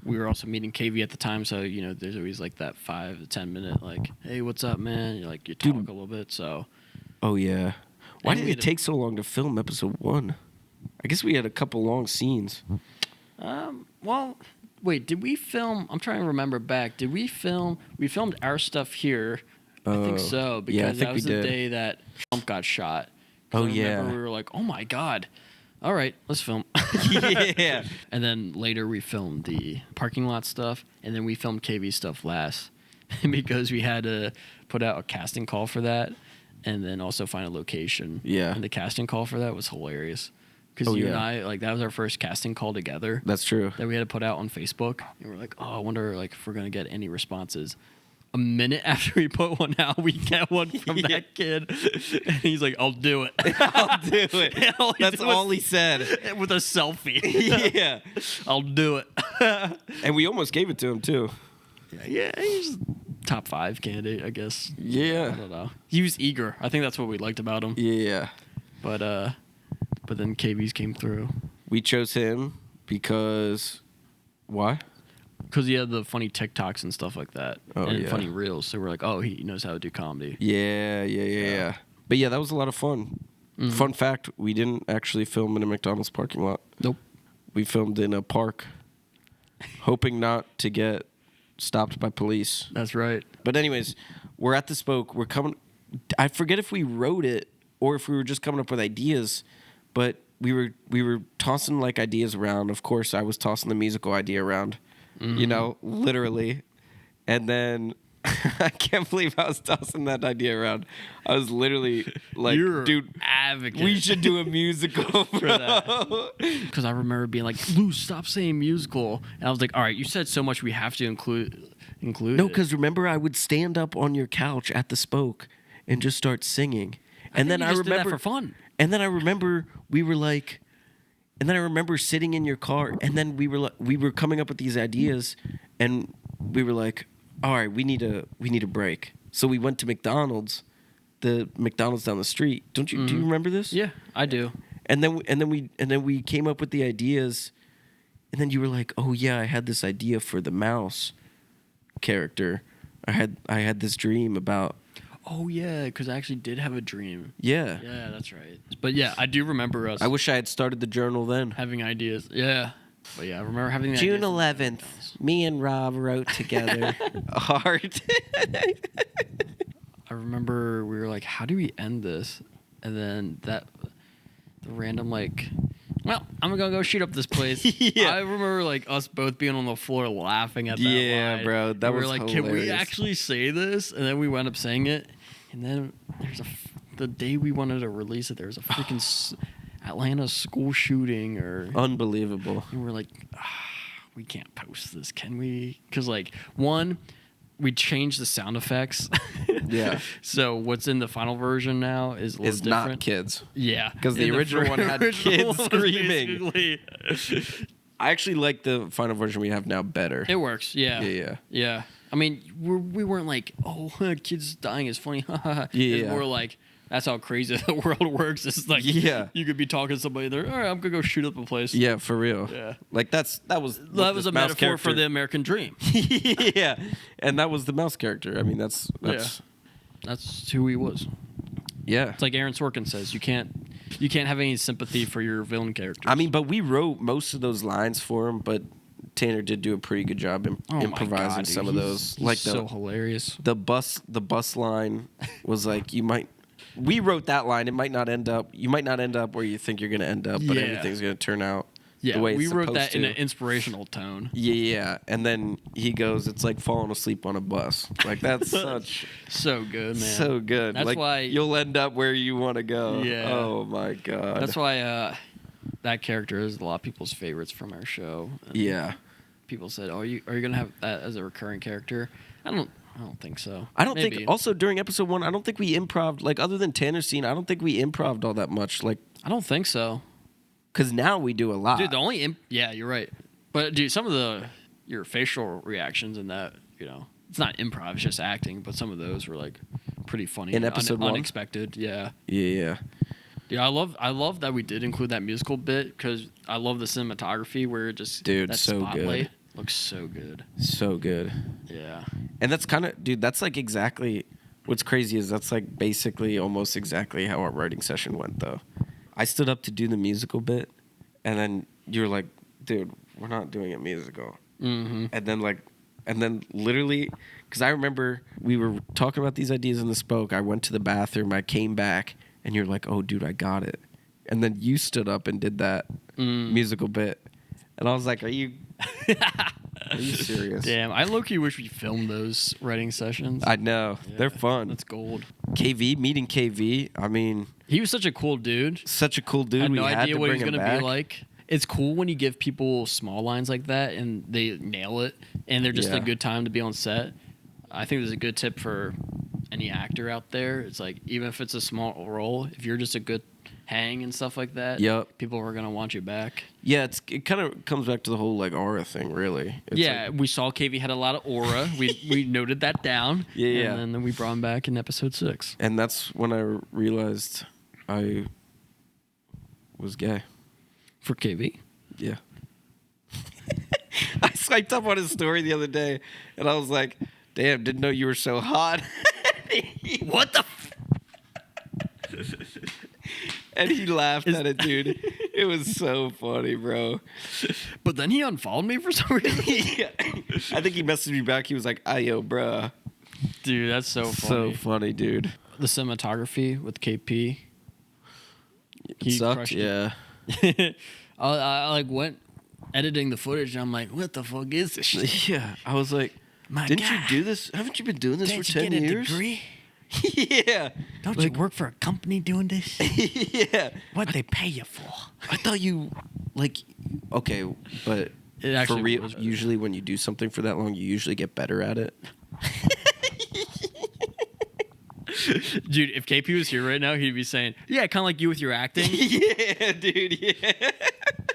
We were also meeting KV at the time, so you know there's always like that 5 to 10 minute like, hey, what's up, man? You like you talk a little bit. So. Oh yeah. Why And did we it take so long to film episode 1? I guess we had a couple long scenes. Well, wait, did we film? I'm trying to remember back. Did we film? We filmed our stuff here. I think so because yeah, I think that was we the did. day that Trump got shot. 'Cause Oh, I remember yeah. we were like, oh my god. All right, let's film. Yeah. And then later we filmed the parking lot stuff, and then we filmed KV stuff last because we had to put out a casting call for that, and then also find a location. Yeah. And the casting call for that was hilarious because Oh, you and yeah. I like that was our first casting call together That's true. that we had to put out on Facebook. And we're like, oh, I wonder like if we're gonna get any responses. A minute after we put one out, we get one from Yeah. that kid, and he's like, "I'll do it." I'll do it. And all he That's did was- all he said. with a selfie. Yeah. I'll do it. And we almost gave it to him too. Yeah, he's top 5 candidate, I guess. I Yeah. don't know. He was eager. I think that's what we liked about him. Yeah. But then KV's came through We chose him because why? because he had the funny TikToks and stuff like that, Oh, and yeah. funny reels. So we're like, oh, he knows how to do comedy. Yeah. But yeah, that was a lot of fun. Mm-hmm. Fun fact, we didn't actually film in a McDonald's parking lot. Nope. We filmed in a park, hoping not to get stopped by police. That's right. But anyways, we're at the Spoke. We're coming. I forget if we wrote it or if we were just coming up with ideas, but we were tossing like ideas around. Of course, I was tossing the musical idea around, you know, literally. And then I can't believe I was tossing that idea around. I was literally like, You're dude, advocate. we should do a musical for that. Because I remember being like, Lou, stop saying musical. And I was like, all right, you said so much, we have to include No, it. because remember, I would stand up on your couch at the Spoke and just start singing. And then you I just did that remember for fun. And then I remember we were like, and then I remember sitting in your car, and then we were coming up with these ideas, and we were like, all right, we need a break. So we went to McDonald's, the McDonald's down the street. Do you remember this? Yeah, I do. And then we came up with the ideas, and then you were like, oh yeah, I had this idea for the mouse character. I had this dream about. Oh, yeah, because I actually did have a dream. Yeah. Yeah, that's right. But yeah, I do remember us I wish I had started the journal then. having ideas. Yeah. But yeah, I remember having the June ideas. 11th, me and Rob wrote together a heart. I remember we were like, how do we end this? And then the random like, well, I'm gonna go shoot up this place. Yeah. I remember like us both being on the floor laughing at that Yeah, line. bro, that And we was were like, can we hilarious. actually say this? And then we wound up saying it. And then the day we wanted to release it, there was a freaking Atlanta school shooting Unbelievable. and we're like, we can't post this, can we? Because like one, we changed the sound effects. Yeah. So what's in the final version now is a little It's different. not kids. Yeah. 'Cause the And original one had original kids one was screaming. basically- I actually like the final version we have now better. It works. Yeah. Yeah. Yeah. I mean, we weren't like, oh, kids dying is funny. Yeah. It's more like, that's how crazy the world works. It's like, Yeah. you could be talking to somebody there. All right, I'm gonna go shoot up a place. Yeah, for real. Yeah. Like that was That was a mouse metaphor for character- the American dream. Yeah. And that was the mouse character. I mean, that's That's who he was. yeah. It's like Aaron Sorkin says, you can't have any sympathy for your villain character. I mean, but we wrote most of those lines for him, but Tanner did do a pretty good job improvising some of those. Like so hilarious. the bus line was like we wrote that line. It might not end up. You might not end up where you think you're going to end up, but Yeah. everything's going to turn out Yeah, the way we it's wrote supposed that to. in an inspirational tone. Yeah. And then he goes, it's like falling asleep on a bus. Like, that's such... So good, man. So good. That's like, why you'll end up where you want to go. Yeah. Oh, my God. That's why that character is a lot of people's favorites from our show. And Yeah. people said, "Oh, are you gonna have that as a recurring character?" I don't think so. I don't Maybe. think. Also, during episode 1, I don't think we improv. Like, other than Tanner's scene, I don't think we improved all that much. Like, I don't think so. because now we do a lot. Dude, the only yeah, you're right. But dude, some of your facial reactions and that, it's not improv, it's just acting. But some of those were like pretty funny. In and episode 1? unexpected. Yeah. Yeah. Dude, I love that we did include that musical bit because I love the cinematography where it just that so spotlight good. looks so good. So good. Yeah. And that's kind of, dude, that's like exactly, what's crazy is that's like basically almost exactly how our writing session went, though. I stood up to do the musical bit, and then you're like, dude, we're not doing a musical. Mm-hmm. And then literally, because I remember we were talking about these ideas in the spoke. I went to the bathroom, I came back, and you're like, oh, dude, I got it. And then you stood up and did that musical bit. And I was like, are you serious? Damn, I low-key wish we filmed those writing sessions. I know. Yeah, They're fun. That's gold. Meeting KV, I mean, He was such a cool dude. such a cool dude. I had no we had idea to what he bring was him gonna be back. like. It's cool when you give people small lines like that and they nail it and they're just Yeah. a good time to be on set. I think there's a good tip for any actor out there. It's like, even if it's a small role, if you're just a good hang and stuff like that, Yep. people are gonna want you back. Yeah, it kind of comes back to the whole like aura thing, really. It's yeah, like- we saw KV had a lot of aura. we noted that down. Yeah. And then we brought him back in episode 6. and that's when I realized I was gay. For KV. Yeah. I swiped up on his story the other day, and I was like, "Damn, didn't know you were so hot." What the? And he laughed at it, dude. It was so funny, bro. But then he unfollowed me for some reason. Yeah. I think he messaged me back. He was like, "Ayo, bruh." Dude, that's so funny. So funny, dude. The cinematography with KP. It sucked. crushed it. Yeah. I like went editing the footage and I'm like, what the fuck is this shit? Yeah. I was like, My didn't God. you do this? Haven't you been doing this Didn't for you 10 get a years? degree? Yeah. Don't Like- you work for a company doing this? Yeah. What they pay you for? I thought you like okay, but It actually for real, was- usually when you do something for that long, you usually get better at it. Dude, if KP was here right now, he'd be saying, yeah, kind of like you with your acting. Yeah, dude. Yeah.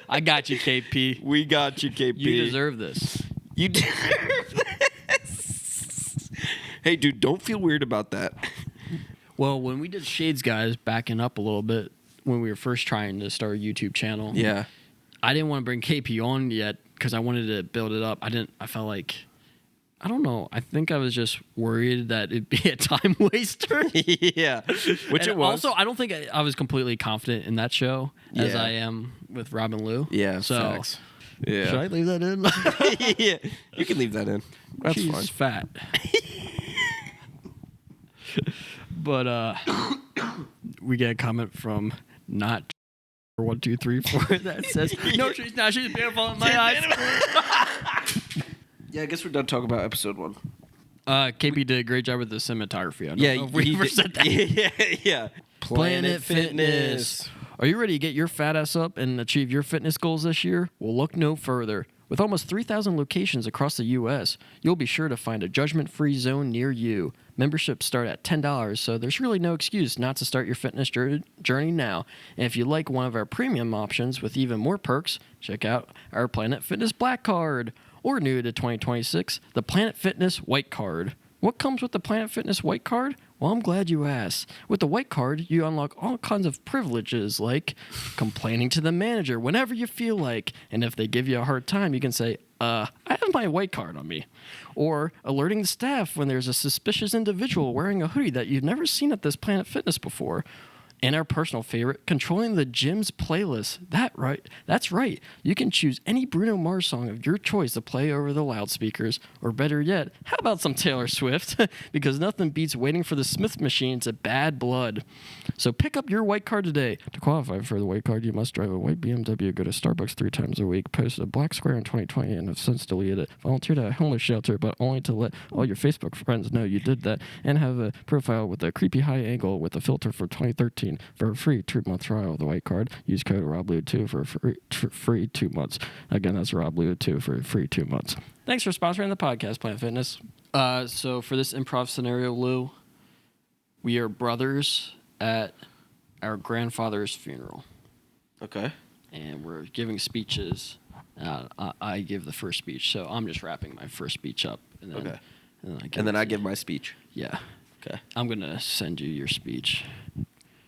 I got you, KP. We got you, KP. You deserve this. You deserve this. Hey, dude, don't feel weird about that. Well, when we did Shades Guys, backing up a little bit, when we were first trying to start a YouTube channel, Yeah. I didn't want to bring KP on yet because I wanted to build it up. I felt like, I don't know. I think I was just worried that it'd be a time waster. Yeah. Which And it was. Also, I don't think I was completely confident in that show as Yeah. I am with Robin Lou. Yeah, So, facts. Yeah. should I leave that in? Yeah. You can leave that in. That's She's fine. fat. But we get a comment from not 1, 2, 3, 4 that says, "No, she's not. She's beautiful in my eyes." Yeah, I guess we're done talking about episode 1. KP did a great job with the cinematography. I don't Yeah, know if we ever said that. Yeah. Planet Fitness. Are you ready to get your fat ass up and achieve your fitness goals this year? Well, look no further. With almost 3,000 locations across the U.S., you'll be sure to find a judgment-free zone near you. Memberships start at $10, so there's really no excuse not to start your fitness journey now. And if you like one of our premium options with even more perks, check out our Planet Fitness Black Card. Or new to 2026, the Planet Fitness White Card. What comes with the Planet Fitness White Card? Well, I'm glad you asked. With the White Card, you unlock all kinds of privileges like complaining to the manager whenever you feel like, and if they give you a hard time, you can say, I have my White Card on me. Or alerting the staff when there's a suspicious individual wearing a hoodie that you've never seen at this Planet Fitness before. And our personal favorite, controlling the gym's playlist. That's right. You can choose any Bruno Mars song of your choice to play over the loudspeakers. Or better yet, how about some Taylor Swift? Because nothing beats waiting for the Smith machine to bad blood. So pick up your white card today. To qualify for the white card, you must drive a white BMW, go to Starbucks 3 times a week, post a black square in 2020 and have since deleted it. Volunteer at a homeless shelter, but only to let all your Facebook friends know you did that. And have a profile with a creepy high angle with a filter for 2013. For a free 2-month trial of the white card, use code RobLou2 for a free 2 months. Again, that's RobLou2 for a free 2 months. Thanks for sponsoring the podcast, Planet Fitness. So for this improv scenario, Lou, we are brothers at our grandfather's funeral. Okay. And we're giving speeches. I give the first speech, so I'm just wrapping my first speech up. And then, okay. And then I give my speech. Yeah. Okay. I'm going to send you your speech.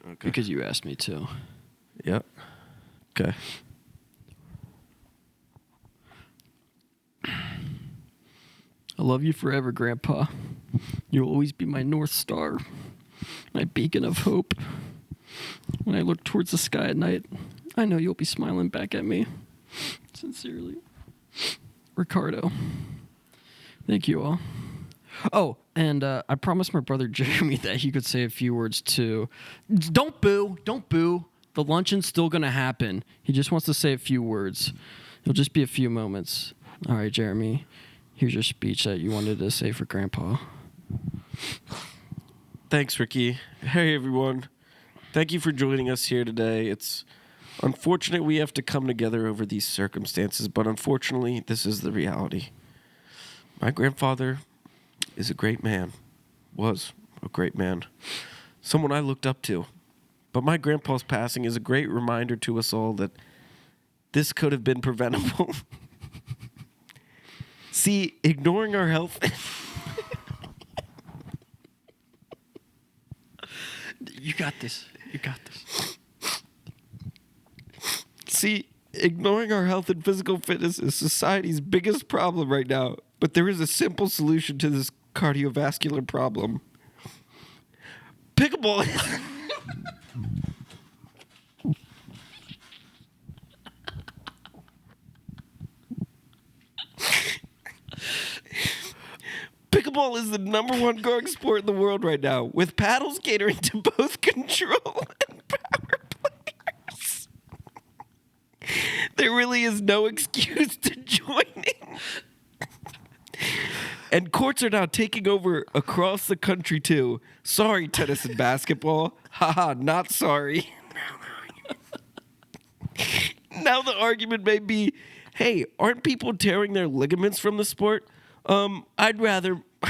Okay. Because you asked me to. Yep. Okay. I love you forever, Grandpa. You'll always be my North Star, my beacon of hope. When I look towards the sky at night, I know you'll be smiling back at me. Sincerely, Ricardo. Thank you all. Oh, and I promised my brother Jeremy that he could say a few words too. Don't boo. Don't boo. The luncheon's still going to happen. He just wants to say a few words. It'll just be a few moments. All right, Jeremy. Here's your speech that you wanted to say for Grandpa. Thanks, Ricky. Hey, everyone. Thank you for joining us here today. It's unfortunate we have to come together over these circumstances, but unfortunately, this is the reality. My grandfather is a great man, was a great man, someone I looked up to. But my grandpa's passing is a great reminder to us all that this could have been preventable. See, ignoring our health... You got this. You got this. See, ignoring our health and physical fitness is society's biggest problem right now. But there is a simple solution to this cardiovascular problem. Pickleball. Pickleball is the #1 growing sport in the world right now, with paddles catering to both control and power players. There really is no excuse to joining. And courts are now taking over across the country, too. Sorry, tennis and basketball. Haha, not sorry. Now the argument may be, hey, aren't people tearing their ligaments from the sport? I'd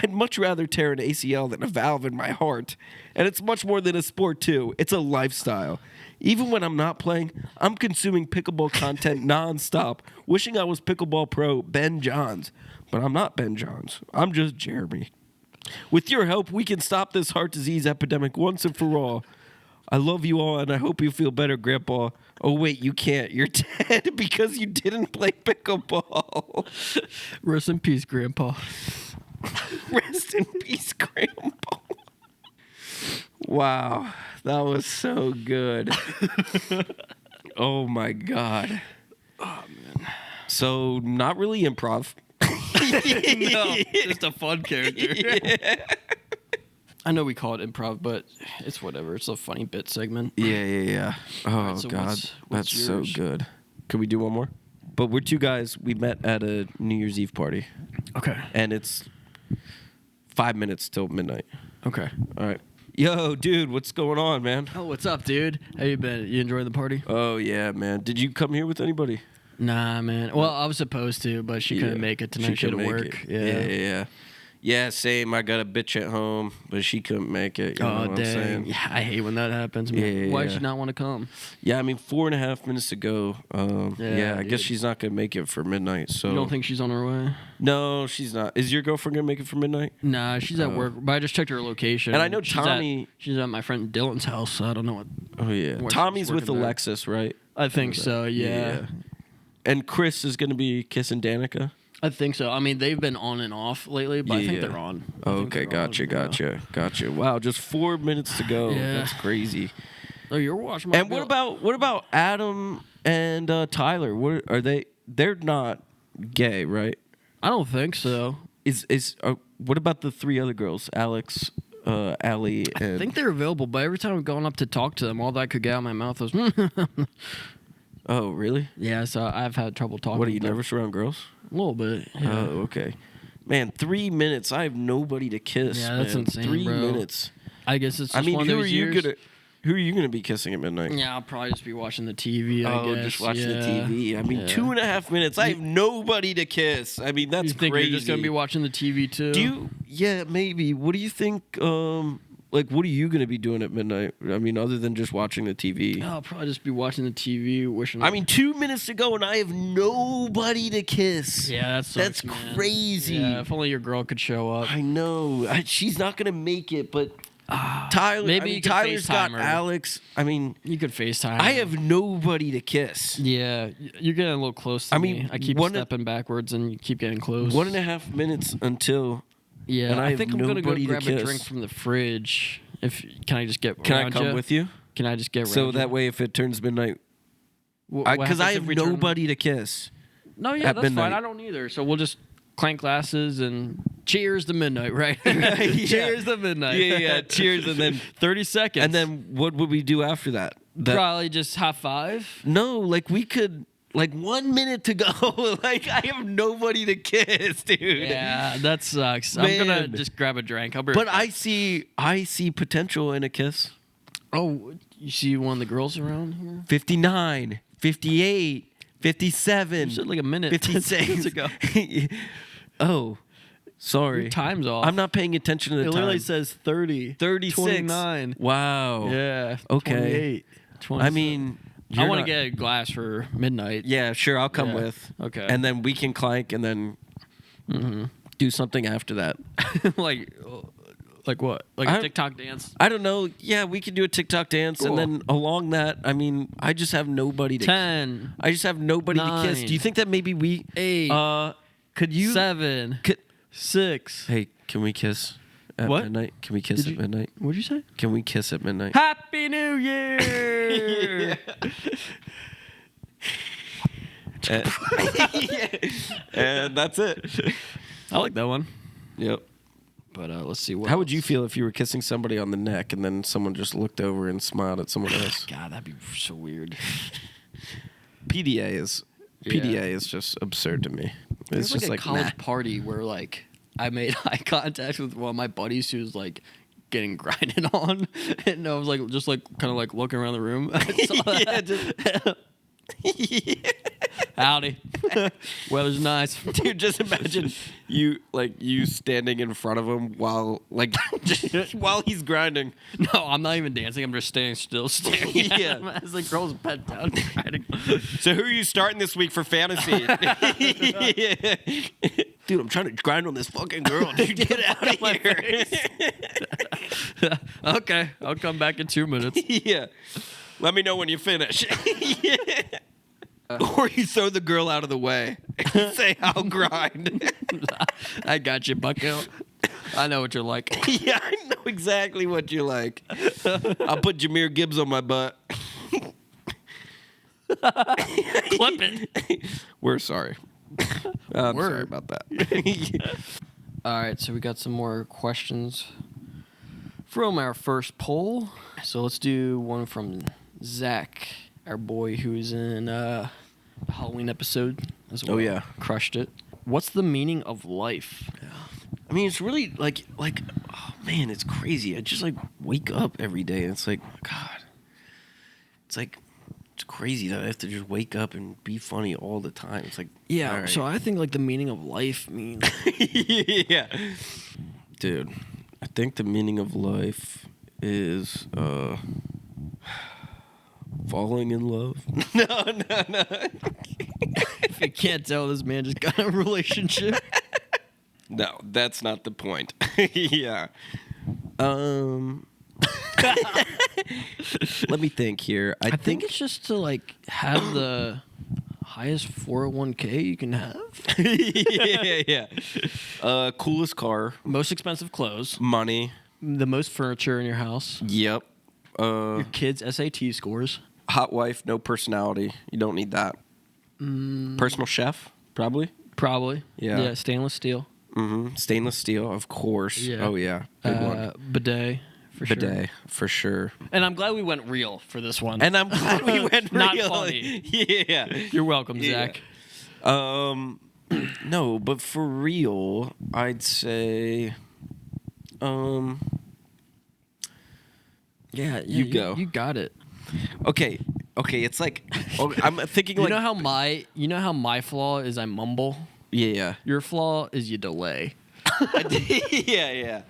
much rather tear an ACL than a valve in my heart. And it's much more than a sport, too. It's a lifestyle. Even when I'm not playing, I'm consuming pickleball content nonstop, wishing I was pickleball pro Ben Johns. But I'm not Ben Johns. I'm just Jeremy. With your help, we can stop this heart disease epidemic once and for all. I love you all, and I hope you feel better, Grandpa. Oh, wait, you can't. You're dead because you didn't play pickleball. Rest in peace, Grandpa. Rest in peace, Grandpa. Wow, that was so good. Oh, my God. Oh, man. So, not really improv. No, just a fun character. Yeah. I know we call it improv, but it's whatever. It's a funny bit segment. Yeah. Oh, right, so God. what's That's yours? so good. Can we do one more? But we're two guys. We met at a New Year's Eve party. Okay. And it's 5 minutes till midnight. Okay. All right. Yo, dude, what's going on, man? Oh, what's up, dude? How you been? You enjoying the party? Oh, yeah, man. Did you come here with anybody? Nah, man. Well, I was supposed to, but she couldn't make it tonight. She had to work. Yeah. Yeah, same. I got a bitch at home, but she couldn't make it. You know what I'm saying? Yeah, I hate when that happens, man. Yeah, Why yeah. did she not want to come? Yeah, I mean, 4.5 minutes to go. I guess dude. she's not going to make it for midnight. So You don't think she's on her way? No, she's not. Is your girlfriend going to make it for midnight? Nah, she's at work. But I just checked her location. And I know she's Tommy... She's at my friend Dylan's house, so I don't know what... Oh, yeah. where Tommy's she's with working there. Alexis, right? I think so, yeah. And Chris is going to be kissing Danica? I think so. I mean, they've been on and off lately, but I think they're on. I think Okay, they're on, gotcha. Wow, just 4 minutes to go. Yeah. That's crazy. Oh, you're watching my And what about Adam and Tyler? What are they? They're not gay, right? I don't think so. What about the 3 other girls? Alex, Allie, and I think they're available, but every time I've gone up to talk to them, all that could get out of my mouth was. Oh, really? Yeah, so I've had trouble talking. What, are you with them. nervous around girls? A little bit. Yeah. Oh, okay. Man, 3 minutes. I have nobody to kiss. Yeah, that's man. insane, 3 bro. minutes. I guess it's just I mean, one who of are those you years. gonna be kissing at midnight? Yeah, I'll probably just be watching the TV. I Oh, guess. just watching the Yeah. TV. I mean, Yeah. 2.5 minutes. I have nobody to kiss. I mean, that's You think crazy. you're just gonna be watching the TV too? Do you? Yeah, maybe. What do you think? Like, what are you gonna be doing at midnight? I mean, other than just watching the TV. I'll probably just be watching the TV, wishing. I mean, 2 minutes to go, and I have nobody to kiss. yeah, that's crazy. Yeah, if only your girl could show up. I know. She's not gonna make it, but Tyler. maybe you could Tyler's got FaceTime her. Alex. I mean, You could FaceTime. I her. have nobody to kiss. Yeah, you're getting a little close to I mean, me. I keep stepping backwards and you keep getting close. 1.5 minutes until. Yeah, and I I have think I'm gonna go nobody to grab a kiss. drink from the fridge. Can I just get? Can I around come ya? with you? Can I just get? So around that ya? way, if it turns midnight, What because I happens if have we turn- nobody to kiss. No, yeah, at that's fine. midnight. I don't either. So we'll just clank glasses and cheers to midnight, right? Cheers to midnight. Yeah. Cheers, and then 30 seconds. and then what would we do after that? probably just high five. No, like we could. Like 1 minute to go. Like I have nobody to kiss, dude. Yeah, that sucks. I'm gonna Man. just grab a drink. I'll be But right I see potential in a kiss. Oh, you see one of the girls around here? 59, 58, 57. You said like a minute. 56 ago. Oh, sorry. Your time's off. I'm not paying attention to the It time. literally says 30. 36. 29. Wow. Yeah. Okay. 28. 27. I mean, I want to not- get a glass for midnight. Yeah, sure. I'll come Yeah. with. Okay. And then we can clank and then do something after that. like what? Like I- a TikTok dance? I don't know. Yeah, we could do a TikTok dance, Cool. and then along that, I mean, I just have nobody to. 10. I just have nobody to kiss. 9, Do you think that maybe we? 8. Could you? 7. Could, 6. hey, can we kiss at What? midnight? Can we kiss Did at you- midnight? What'd you say? Can we kiss at midnight? Happy New Year! And that's it. I like that one. Yep. But let's see what. How would you else? feel if you were kissing somebody on the neck and then someone just looked over and smiled at someone else? God, that'd be so weird. PDA is Yeah. just absurd to me. There's It's like just a like college nah. party where like I made eye contact with one of my buddies who was like getting grinded on, and I was like just like kind of like looking around the room. I saw that. Howdy. Weather's nice. Dude, just imagine you standing in front of him while while he's grinding. No, I'm not even dancing. I'm just standing still, staring at Yeah. him as the girl's bent down grinding. So who are you starting this week for fantasy? Dude, I'm trying to grind on this fucking girl. Dude, get out of here. Okay, I'll come back in 2 minutes. Yeah. Let me know when you finish. Or you throw the girl out of the way. Say, I'll grind. I got you, Bucko. I know what you're like. Yeah, I know exactly what you like. I'll put Jameer Gibbs on my butt. Clip it. We're sorry. I'm sorry Word. about that. All right, so we got some more questions from our first poll. So let's do one from Zach, our boy who's in the Halloween episode as well. Oh, yeah. Crushed it. What's the meaning of life? I mean, it's really like, oh man, it's crazy. I just like wake up every day and it's like, God, it's crazy that I have to just wake up and be funny all the time. It's like, Yeah, all right. so I think like the meaning of life means Yeah. Dude, I think the meaning of life is falling in love. No. if you can't tell, this man just got a relationship. No, that's not the point. Yeah. Let me think here. I think it's just to like have the highest 401k you can have. yeah. Coolest car, Most expensive clothes. money. The most furniture in your house. Yep. Your kids' SAT scores. Hot wife, no personality. You don't need that. Personal chef, probably. Probably. Yeah. Yeah, stainless steel. Stainless steel, of course. Yeah. Oh, yeah. Big one. Bidet. Bidet, for sure. And I'm glad we went real for this one. And I'm glad we went real. Not funny. Yeah. You're welcome, Zach. No, but for real, I'd say, Yeah, you go. You got it. Okay, it's like, I'm thinking You like, know how my flaw is I mumble? yeah. Your flaw is you delay. yeah.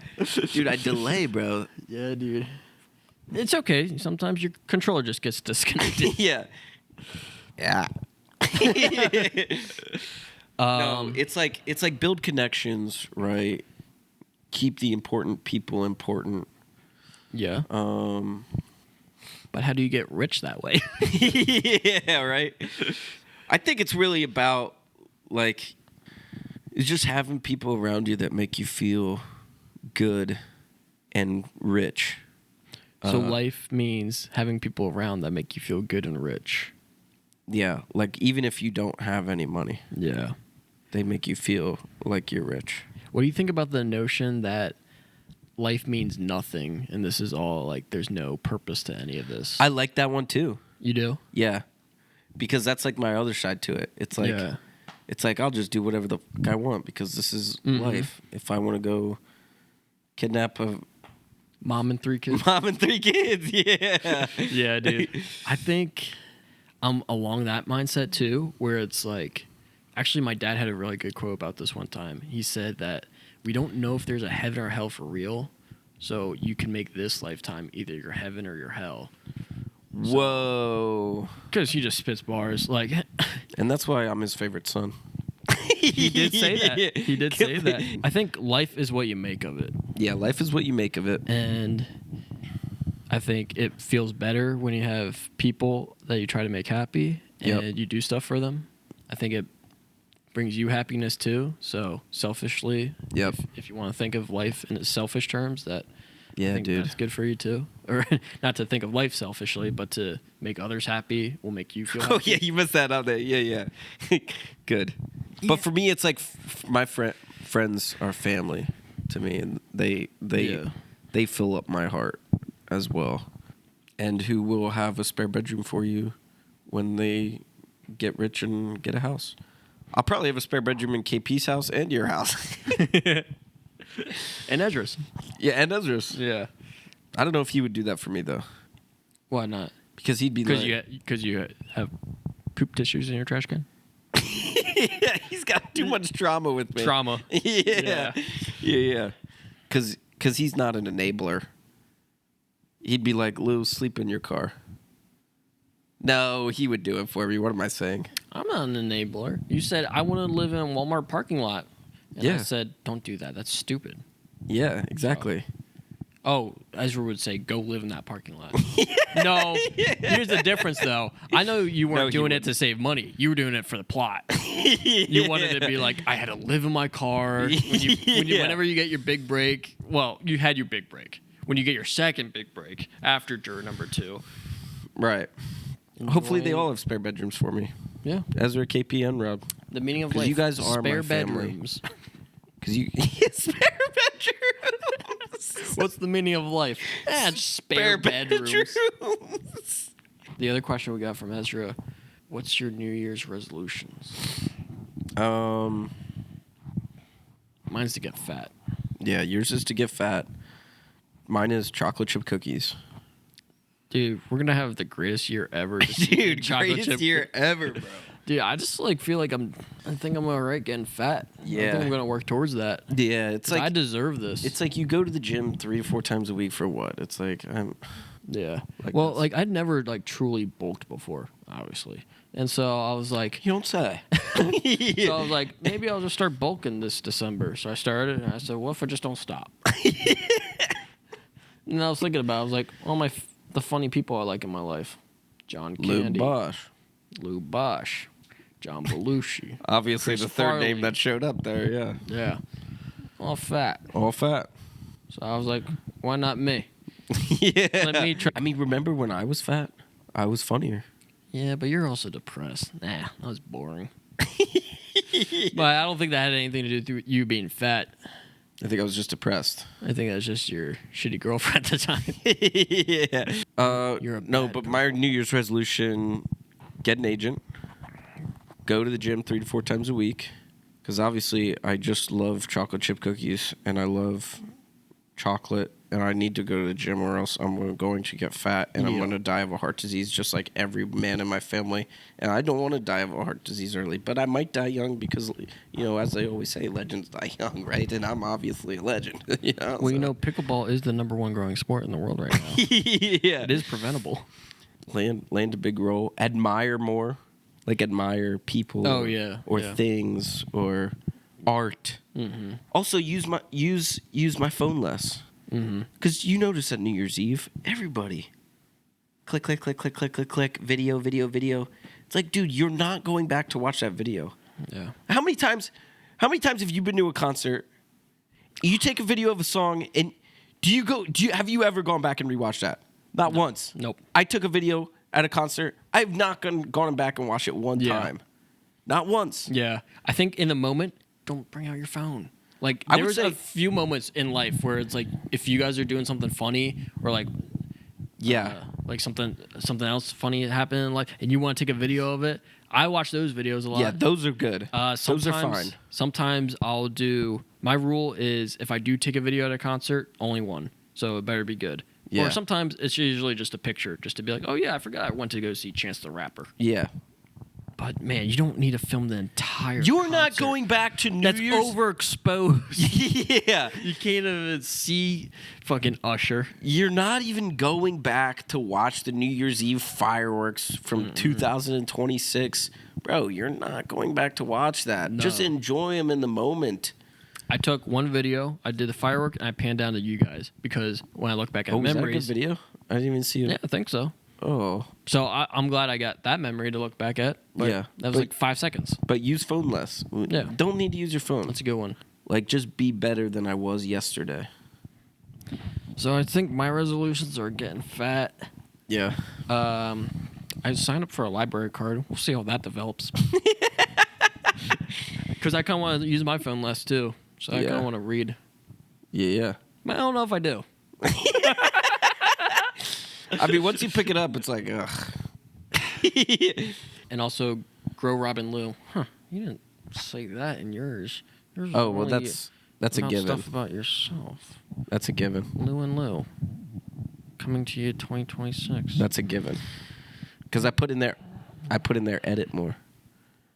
Dude, I delay, bro. Yeah, dude. It's okay. Sometimes your controller just gets disconnected. Yeah. No, it's like build connections, right? Keep the important people important. Yeah. But how do you get rich that way? Yeah, right. I think it's really about like it's just having people around you that make you feel good and rich. So life means having people around that make you feel good and rich. Yeah, like even if you don't have any money, Yeah. they make you feel like you're rich. What do you think about the notion that life means nothing and this is all like there's no purpose to any of this? I like that one too. You do? Yeah, because that's like my other side to it. It's like Yeah. it's like I'll just do whatever the fuck I want because this is life. If I want to go kidnap a Mom and 3 kids. mom and 3 kids, yeah, Yeah, dude. I think I'm along that mindset too, where it's like, actually, my dad had a really good quote about this one time. He said that we don't know if there's a heaven or hell for real, so you can make this lifetime either your heaven or your hell. Whoa. Because he just spits bars. Like, And that's why I'm his favorite son. he did say that. He did say that. I think life is what you make of it. Yeah, life is what you make of it. And I think it feels better when you have people that you try to make happy and you do stuff for them. I think it brings you happiness too. So selfishly, if you want to think of life in selfish terms, that I think that's good for you too. Or not to think of life selfishly, but to make others happy will make you feel happy. Oh yeah, you missed that out there. Yeah. Good. Yeah. But for me, it's like my friends are family to me, and they fill up my heart as well. And who will have a spare bedroom for you when they get rich and get a house? I'll probably have a spare bedroom in KP's house and your house. And Ezra's. Yeah, and Ezra's. Yeah. I don't know if he would do that for me though. Why not? Because he'd be Because you have poop tissues in your trash can? Yeah, he's got too much drama with me. Trauma. Yeah. Because he's not an enabler. He'd be like, Lou, sleep in your car. No, he would do it for me. What am I saying? I'm not an enabler. You said, I want to live in a Walmart parking lot. And I said, don't do that. That's stupid. Yeah, exactly. Oh, Ezra would say, go live in that parking lot. No. Here's the difference, though. I know you weren't doing it to save money. You were doing it for the plot. You wanted to be like, I had to live in my car. Whenever you get your big break. Well, you had your big break. When you get your second big break after juror number 2. Right. Hopefully they all have spare bedrooms for me. Yeah. Ezra, KP, and Rob. The meaning of life. You guys are spare my family. bedrooms. Because you spare bedrooms. What's the meaning of life? Spare bedrooms. The other question we got from Ezra: what's your New Year's resolutions? Mine's to get fat. Yeah, yours is to get fat. Mine is chocolate chip cookies. Dude, we're gonna have the greatest year ever. Dude, greatest year ever, bro. Dude, I just feel like I think I'm alright getting fat. Yeah. I think I'm gonna work towards that. Yeah, it's like I deserve this. It's like you go to the gym 3 or 4 times a week for what? It's like yeah. Like well, this. like I'd never truly bulked before, obviously, and so I was like, you don't say. So I was like, maybe I'll just start bulking this December. So I started, and I said, what if I just don't stop? And I was thinking about it. I was like, the funny people I like in my life. John Candy. Lou Bosch. John Belushi. Obviously Chris the third Farley. name that showed up there, yeah. Yeah. All fat. All fat. So I was like, why not me? Yeah. Let me try. I mean, remember when I was fat? I was funnier. Yeah, but you're also depressed. Nah, that was boring. But I don't think that had anything to do with you being fat. I think I was just depressed. I think that's just your shitty girlfriend at the time. Yeah. You're a No, bad but my New Year's resolution: get an agent, go to the gym 3 to 4 times a week, because obviously I just love chocolate chip cookies and I love chocolate, and I need to go to the gym or else I'm going to get fat and I'm going to die of a heart disease just like every man in my family. And I don't want to die of a heart disease early, but I might die young because, you know, as they always say, legends die young, right? And I'm obviously a legend. You know, Well, you know, pickleball is the #1 growing sport in the world right now. Yeah. It is preventable. Land a big role. Admire more. Like admire people. Oh, yeah. Or Yeah. things or art. Mm-hmm. Also use my phone less. Because you notice at New Year's Eve, everybody click, click, click, click, click, click, click, video, video, video. It's like, dude, you're not going back to watch that video. Yeah. How many times have you been to a concert? You take a video of a song and have you ever gone back and rewatched that? Not once. Nope. I took a video at a concert. I've not gone back and watched it one Yeah. time. Not once. Yeah. I think in the moment, don't bring out your phone. Like, I there would was say- a few moments in life where it's like, if you guys are doing something funny or like, Yeah. like something else funny happened in life and you want to take a video of it, I watch those videos a lot. Yeah, those are good. Those are fine. Sometimes I'll do, my rule is if I do take a video at a concert, only one. So it better be good. Yeah. Or sometimes it's usually just a picture, just to be like, oh yeah, I forgot I went to go see Chance the Rapper. Yeah. But man, you don't need to film the entire You're not concert. going back to New That's Year's. overexposed. Yeah. You can't even see fucking Usher. You're not even going back to watch the New Year's Eve fireworks from 2026. Bro, you're not going back to watch that. No. Just enjoy them in the moment. I took one video, I did the firework, and I panned down to you guys because when I look back at Was that a good memories, video? I didn't even see it. yeah, I think so. Oh. So I'm glad I got that memory to look back at. But Yeah, that was but- like 5 seconds. But use phone less. Yeah. Don't need to use your phone. That's a good one. Like, just be better than I was yesterday. So I think my resolutions are getting fat. Yeah. I signed up for a library card. We'll see how that develops. Because I kind of want to use my phone less too. So I kind Yeah. of want to read. Yeah. But I don't know if I do. I mean, once you pick it up, it's like, ugh. And also grow Robin Lou. Huh? You didn't say that in yours. Yours Oh, was well, only that's a about given. Stuff about yourself. That's a given. Lou and Lou. Coming to you 2026. That's a given. Because I put in there edit more.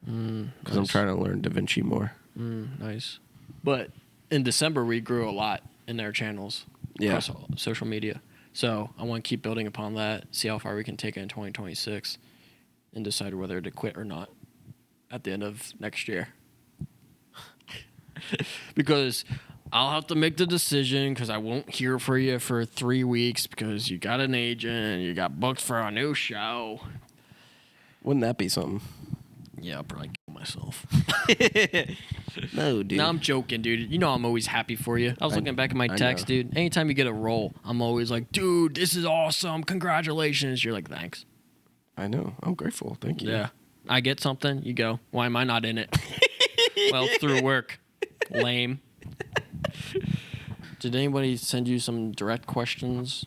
Because I'm trying to learn DaVinci more. Nice. But in December, we grew a lot in their channels Yeah. across all social media. So I want to keep building upon that, see how far we can take it in 2026, and decide whether to quit or not at the end of next year. Because I'll have to make the decision because I won't hear from you for 3 weeks because you got an agent and you got booked for a new show. Wouldn't that be something? Yeah, I'll probably kill myself. No, dude. No, I'm joking, dude. You know I'm always happy for you. I was looking back at my I text, know. dude. Anytime you get a role, I'm always like, dude, this is awesome. Congratulations. You're like, thanks. I know. I'm grateful. Thank you. Yeah. I get something, you go, why am I not in it? Well, through work. Lame. Did anybody send you some direct questions?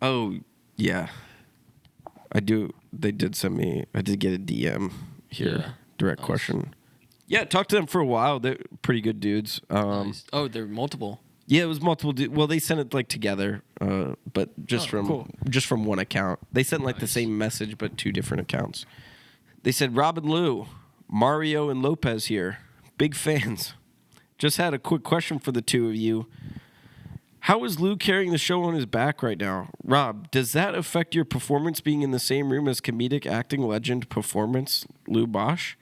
Oh, yeah. I do. They did send me. I did get a DM here. Yeah. Direct Nice. question. Yeah, talked to them for a while. They're pretty good dudes. Nice. Oh, there are multiple. Yeah, it was multiple. Well, they sent it like together, but just cool. from one account. They sent like the Nice. same message, but 2 different accounts. They said, Rob and Lou, Mario and Lopez here. Big fans. Just had a quick question for the 2 of you. How is Lou carrying the show on his back right now? Rob, does that affect your performance being in the same room as comedic acting legend performance Lou Bosch?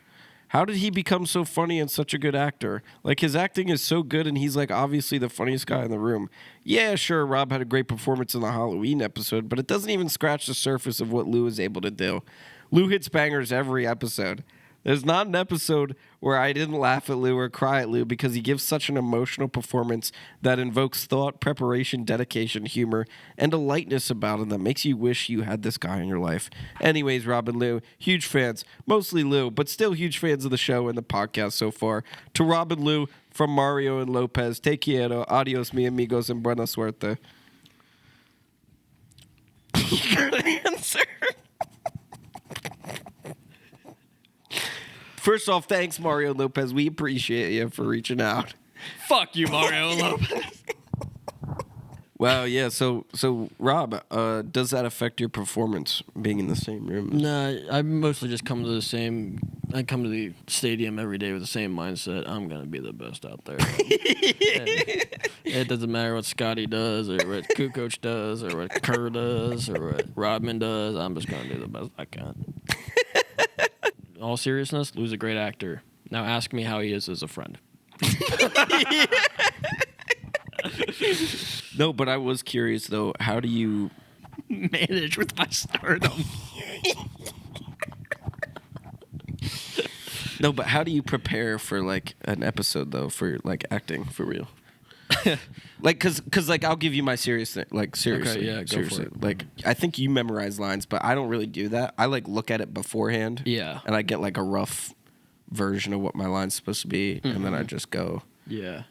How did he become so funny and such a good actor? Like, his acting is so good and he's like obviously the funniest guy in the room. Yeah, sure, Rob had a great performance in the Halloween episode, but it doesn't even scratch the surface of what Lou is able to do. Lou hits bangers every episode. There's not an episode where I didn't laugh at Lou or cry at Lou because he gives such an emotional performance that invokes thought, preparation, dedication, humor, and a lightness about him that makes you wish you had this guy in your life. Anyways, Rob and Lou, huge fans. Mostly Lou, but still huge fans of the show and the podcast so far. To Rob and Lou, from Mario and Lopez, te quiero, adios mi amigos, and buena suerte. Good answer. First off, thanks, Mario Lopez. We appreciate you for reaching out. Fuck you, Mario Lopez. Wow, yeah. So Rob, does that affect your performance being in the same room? No, I mostly just come to the same. I come to the stadium every day with the same mindset. I'm gonna be the best out there. It doesn't matter what Scotty does or what Kukoc does or what Kerr does or what Rodman does. I'm just gonna do the best I can. In all seriousness, Lou's a great actor. Now ask me how he is as a friend. No, but I was curious though. How do you manage with my stardom? No, but how do you prepare for like an episode though, for like acting for real? Like, cause like I'll give you my serious thing. Like seriously, Okay, yeah, go seriously. for it. Like I think you memorize lines, but I don't really do that. I like look at it beforehand. Yeah. And I get like a rough version of what my line's supposed to be, and then I just go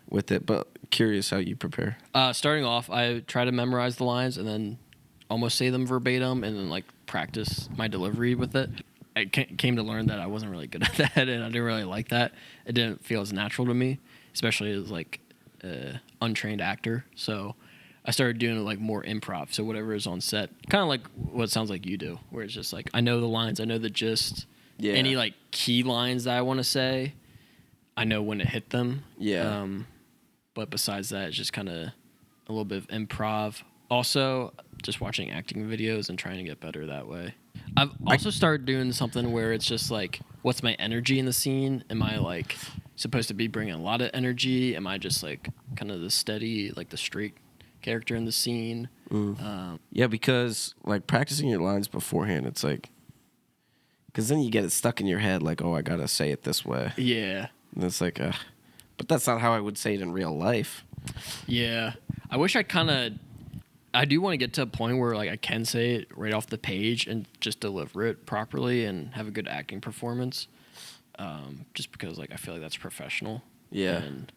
with it. But curious how you prepare. Starting off, I try to memorize the lines and then almost say them verbatim, and then like practice my delivery with it. I came to learn that I wasn't really good at that, and I didn't really like that. It didn't feel as natural to me, especially as like untrained actor. So I started doing like more improv. So whatever is on set, kind of like what it sounds like you do, where it's just like I know the lines, I know the gist. Yeah. Any like key lines that I want to say, I know when to hit them. Yeah. But besides that, it's just kind of a little bit of improv. Also, just watching acting videos and trying to get better that way. I've also started doing something where it's just like, what's my energy in the scene? Am I like supposed to be bringing a lot of energy? Am I just like kind of the steady, like the straight character in the scene? Yeah, because like practicing your lines beforehand, it's like, because then you get it stuck in your head, like, oh, I gotta say it this way. Yeah. And it's like, but that's not how I would say it in real life. Yeah. I wish I do want to get to a point where like I can say it right off the page and just deliver it properly and have a good acting performance. Just because like I feel like that's professional. Yeah. And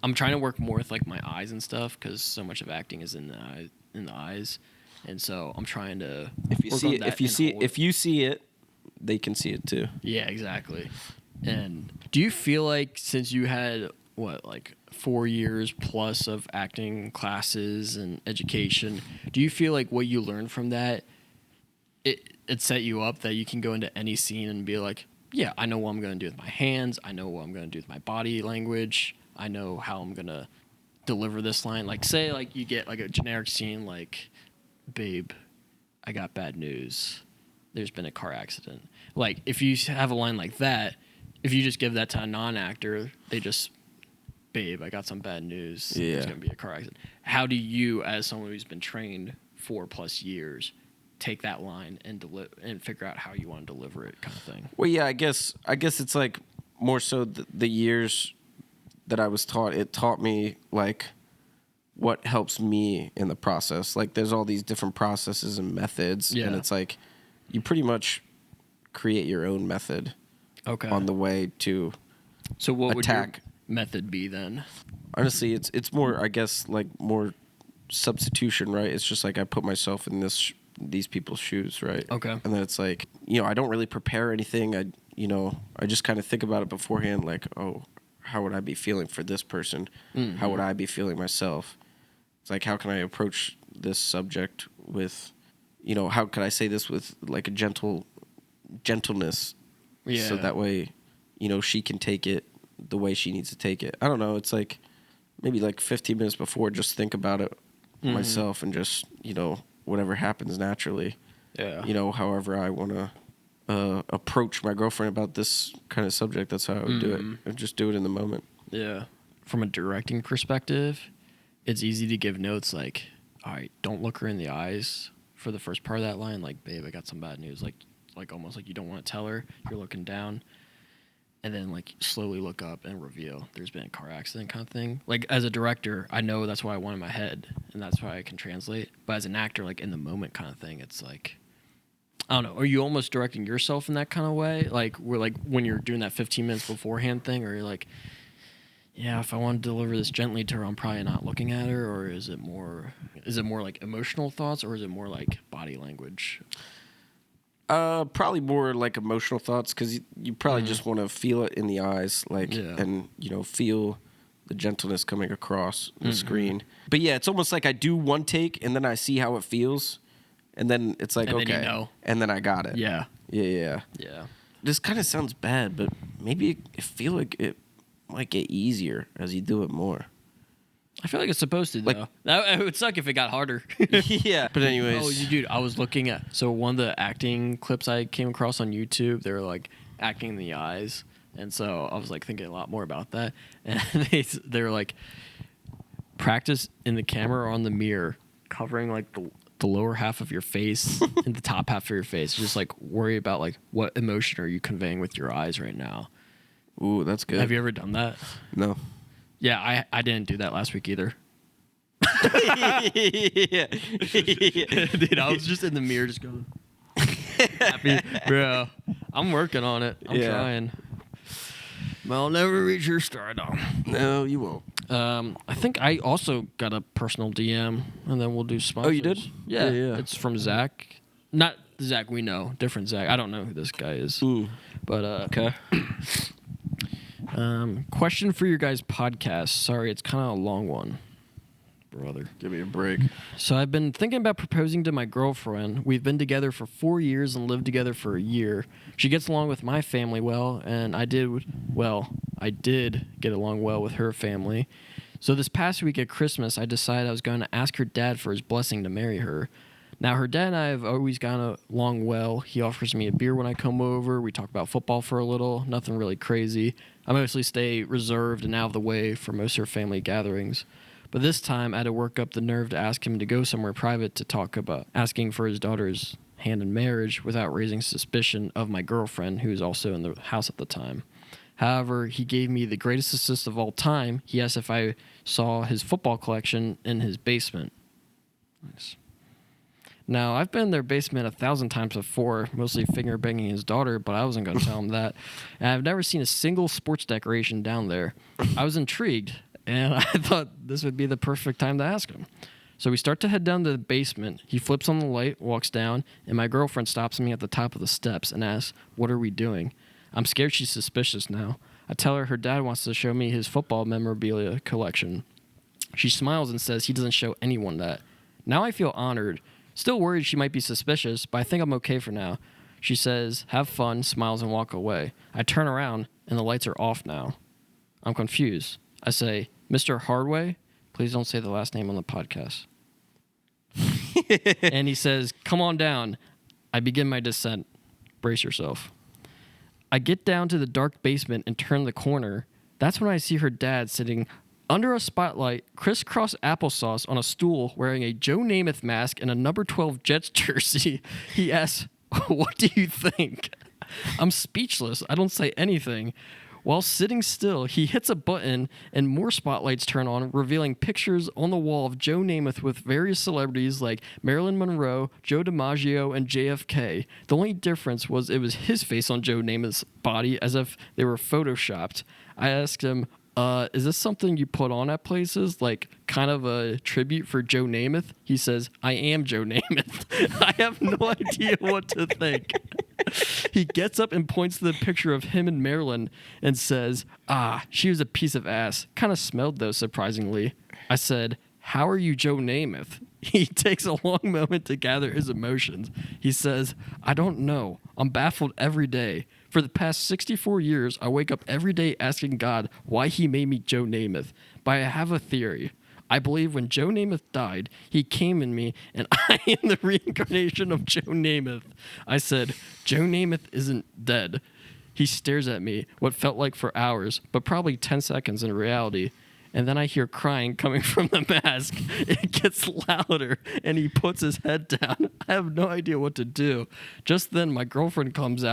I'm trying to work more with like my eyes and stuff because so much of acting is in the eyes, and so I'm trying to. If you see it, they can see it too. Yeah, exactly. And do you feel like since you had like 4 years plus of acting classes and education, do you feel like what you learned from that it set you up that you can go into any scene and be like, yeah, I know what I'm going to do with my hands, I know what I'm going to do with my body language, I know how I'm going to deliver this line. Like say like you get like a generic scene like, babe, I got bad news. There's been a car accident. Like, if you have a line like that, if you just give that to a non-actor, they just, babe, I got some bad news. Yeah. There's going to be a car accident. How do you, as someone who's been trained 4+ years, take that line and figure out how you want to deliver it kind of thing? Well, yeah, I guess it's like more so the years that I was taught, it taught me like what helps me in the process. Like, there's all these different processes and methods, and it's like, you pretty much create your own method on the way to so what attack. Would your method be then? Honestly, it's more, I guess, like more substitution, right? It's just like I put myself in these people's shoes, right? Okay. And then it's like, I don't really prepare anything. I just kind of think about it beforehand, like, oh, how would I be feeling for this person? Mm-hmm. How would I be feeling myself? It's like, how can I approach this subject with, how could I say this with like a gentleness? Yeah. So that way, she can take it the way she needs to take it. I don't know. It's like maybe like 15 minutes before, just think about it myself and just, whatever happens naturally. Yeah. However I want to approach my girlfriend about this kind of subject, that's how I would do it. And just do it in the moment. Yeah. From a directing perspective, it's easy to give notes like, all right, don't look her in the eyes for the first part of that line. Like, babe, I got some bad news. Like almost like you don't want to tell her. You're looking down. and then like slowly look up and reveal there's been a car accident kind of thing. Like as a director, I know that's what I want in my head, and that's why I can translate. But as an actor, like in the moment kind of thing, it's like, I don't know. Are you almost directing yourself in that kind of way? Like when you're doing that 15 minutes beforehand thing, or you're like, yeah, if I want to deliver this gently to her, I'm probably not looking at her, or is it more like emotional thoughts, or is it more like body language? Probably more like emotional thoughts, because you probably just want to feel it in the eyes, like, and feel the gentleness coming across the screen. But yeah, it's almost like I do one take and then I see how it feels, and then it's like, and okay, then and then I got it. Yeah. This kind of sounds bad, but maybe it feel like it might get easier as you do it more. I feel like it's supposed to, though. It would suck if it got harder. Yeah. But anyways. Oh, dude, I was looking at... So one of the acting clips I came across on YouTube, they were, like, acting in the eyes. And so I was, like, thinking a lot more about that. And they were, like, practice in the camera or on the mirror, covering, like, the lower half of your face and the top half of your face. Just, like, worry about, like, what emotion are you conveying with your eyes right now. Ooh, that's good. Have you ever done that? No. Yeah, I didn't do that last week either. Yeah. Dude, I was just in the mirror just going, happy. Bro, I'm working on it. I'm trying. But I'll never reach your stardom. No, you won't. I think I also got a personal DM, and then we'll do sponsors. Oh, you did? Yeah. Yeah. It's from Zach. Not Zach we know. Different Zach. I don't know who this guy is. But, okay. Question for your guys' podcast. Sorry, it's kind of a long one, brother. Give me a break. So I've been thinking about proposing to my girlfriend. We've been together for 4 years and lived together for a year. She gets along with my family well, and I did get along well with her family. So this past week at Christmas, I decided I was going to ask her dad for his blessing to marry her. Now, her dad and I have always gotten along well. He offers me a beer when I come over. We talk about football for a little. Nothing really crazy. I mostly stay reserved and out of the way for most of her family gatherings. But this time, I had to work up the nerve to ask him to go somewhere private to talk about asking for his daughter's hand in marriage without raising suspicion of my girlfriend, who was also in the house at the time. However, he gave me the greatest assist of all time. He asked if I saw his football collection in his basement. Nice. Now, I've been in their basement 1,000 times before, mostly finger-banging his daughter, but I wasn't going to tell him that. And I've never seen a single sports decoration down there. I was intrigued, and I thought this would be the perfect time to ask him. So we start to head down to the basement. He flips on the light, walks down, and my girlfriend stops me at the top of the steps and asks, "What are we doing?" I'm scared she's suspicious now. I tell her dad wants to show me his football memorabilia collection. She smiles and says he doesn't show anyone that. Now I feel honored. Still worried she might be suspicious, but I think I'm okay for now. She says, "Have fun," smiles, and walk away. I turn around, and the lights are off now. I'm confused. I say, "Mr. Hardway, please don't say the last name on the podcast." And he says, "Come on down." I begin my descent. Brace yourself. I get down to the dark basement and turn the corner. That's when I see her dad sitting under a spotlight, crisscross applesauce on a stool, wearing a Joe Namath mask and a number 12 Jets jersey. He asks, "What do you think?" I'm speechless. I don't say anything. While sitting still, he hits a button and more spotlights turn on, revealing pictures on the wall of Joe Namath with various celebrities like Marilyn Monroe, Joe DiMaggio, and JFK. The only difference was it was his face on Joe Namath's body, as if they were photoshopped. I asked him, "Is this something you put on at places, like kind of a tribute for Joe Namath?" He says, "I am Joe Namath." I have no idea what to think. He gets up and points to the picture of him and Marilyn and says, "She was a piece of ass. Kind of smelled, though, surprisingly." I said, "How are you Joe Namath?" He takes a long moment to gather his emotions. He says, "I don't know. I'm baffled every day. For the past 64 years, I wake up every day asking God why he made me Joe Namath. But I have a theory. I believe when Joe Namath died, he came in me, and I am the reincarnation of Joe Namath." I said, "Joe Namath isn't dead." He stares at me, what felt like for hours, but probably 10 seconds in reality. and then I hear crying coming from the mask. It gets louder, and he puts his head down. I have no idea what to do. Just then, my girlfriend's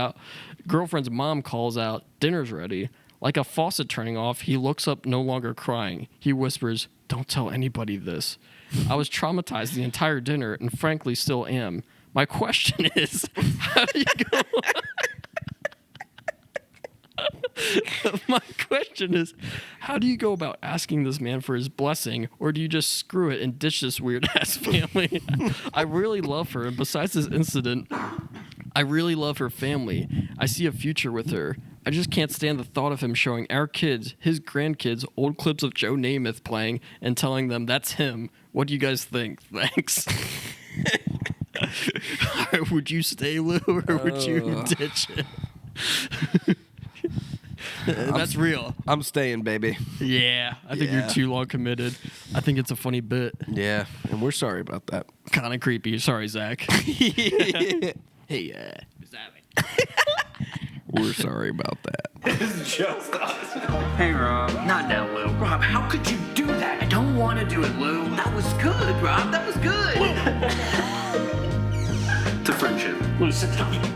mom calls out, dinner's ready. Like a faucet turning off, he looks up, no longer crying. He whispers, "Don't tell anybody this." I was traumatized the entire dinner, and frankly still am. My question is, how do you go... My question is, how do you go about asking this man for his blessing, or do you just screw it and ditch this weird-ass family? I really love her, and besides this incident, I really love her family. I see a future with her. I just can't stand the thought of him showing our kids, his grandkids, old clips of Joe Namath playing and telling them that's him. What do you guys think? Thanks. Would you stay, Lou, or would you ditch it? That's real. I'm staying, baby. Yeah, I think you're too long committed. I think it's a funny bit. Yeah, and we're sorry about that. Kind of creepy. Sorry, Zach. Hey, we're sorry about that. It's just us. Hey, Rob. Not now, Lou. Rob, how could you do that? I don't want to do it, Lou. That was good, Rob. That was good. To friendship. Lou, sit down.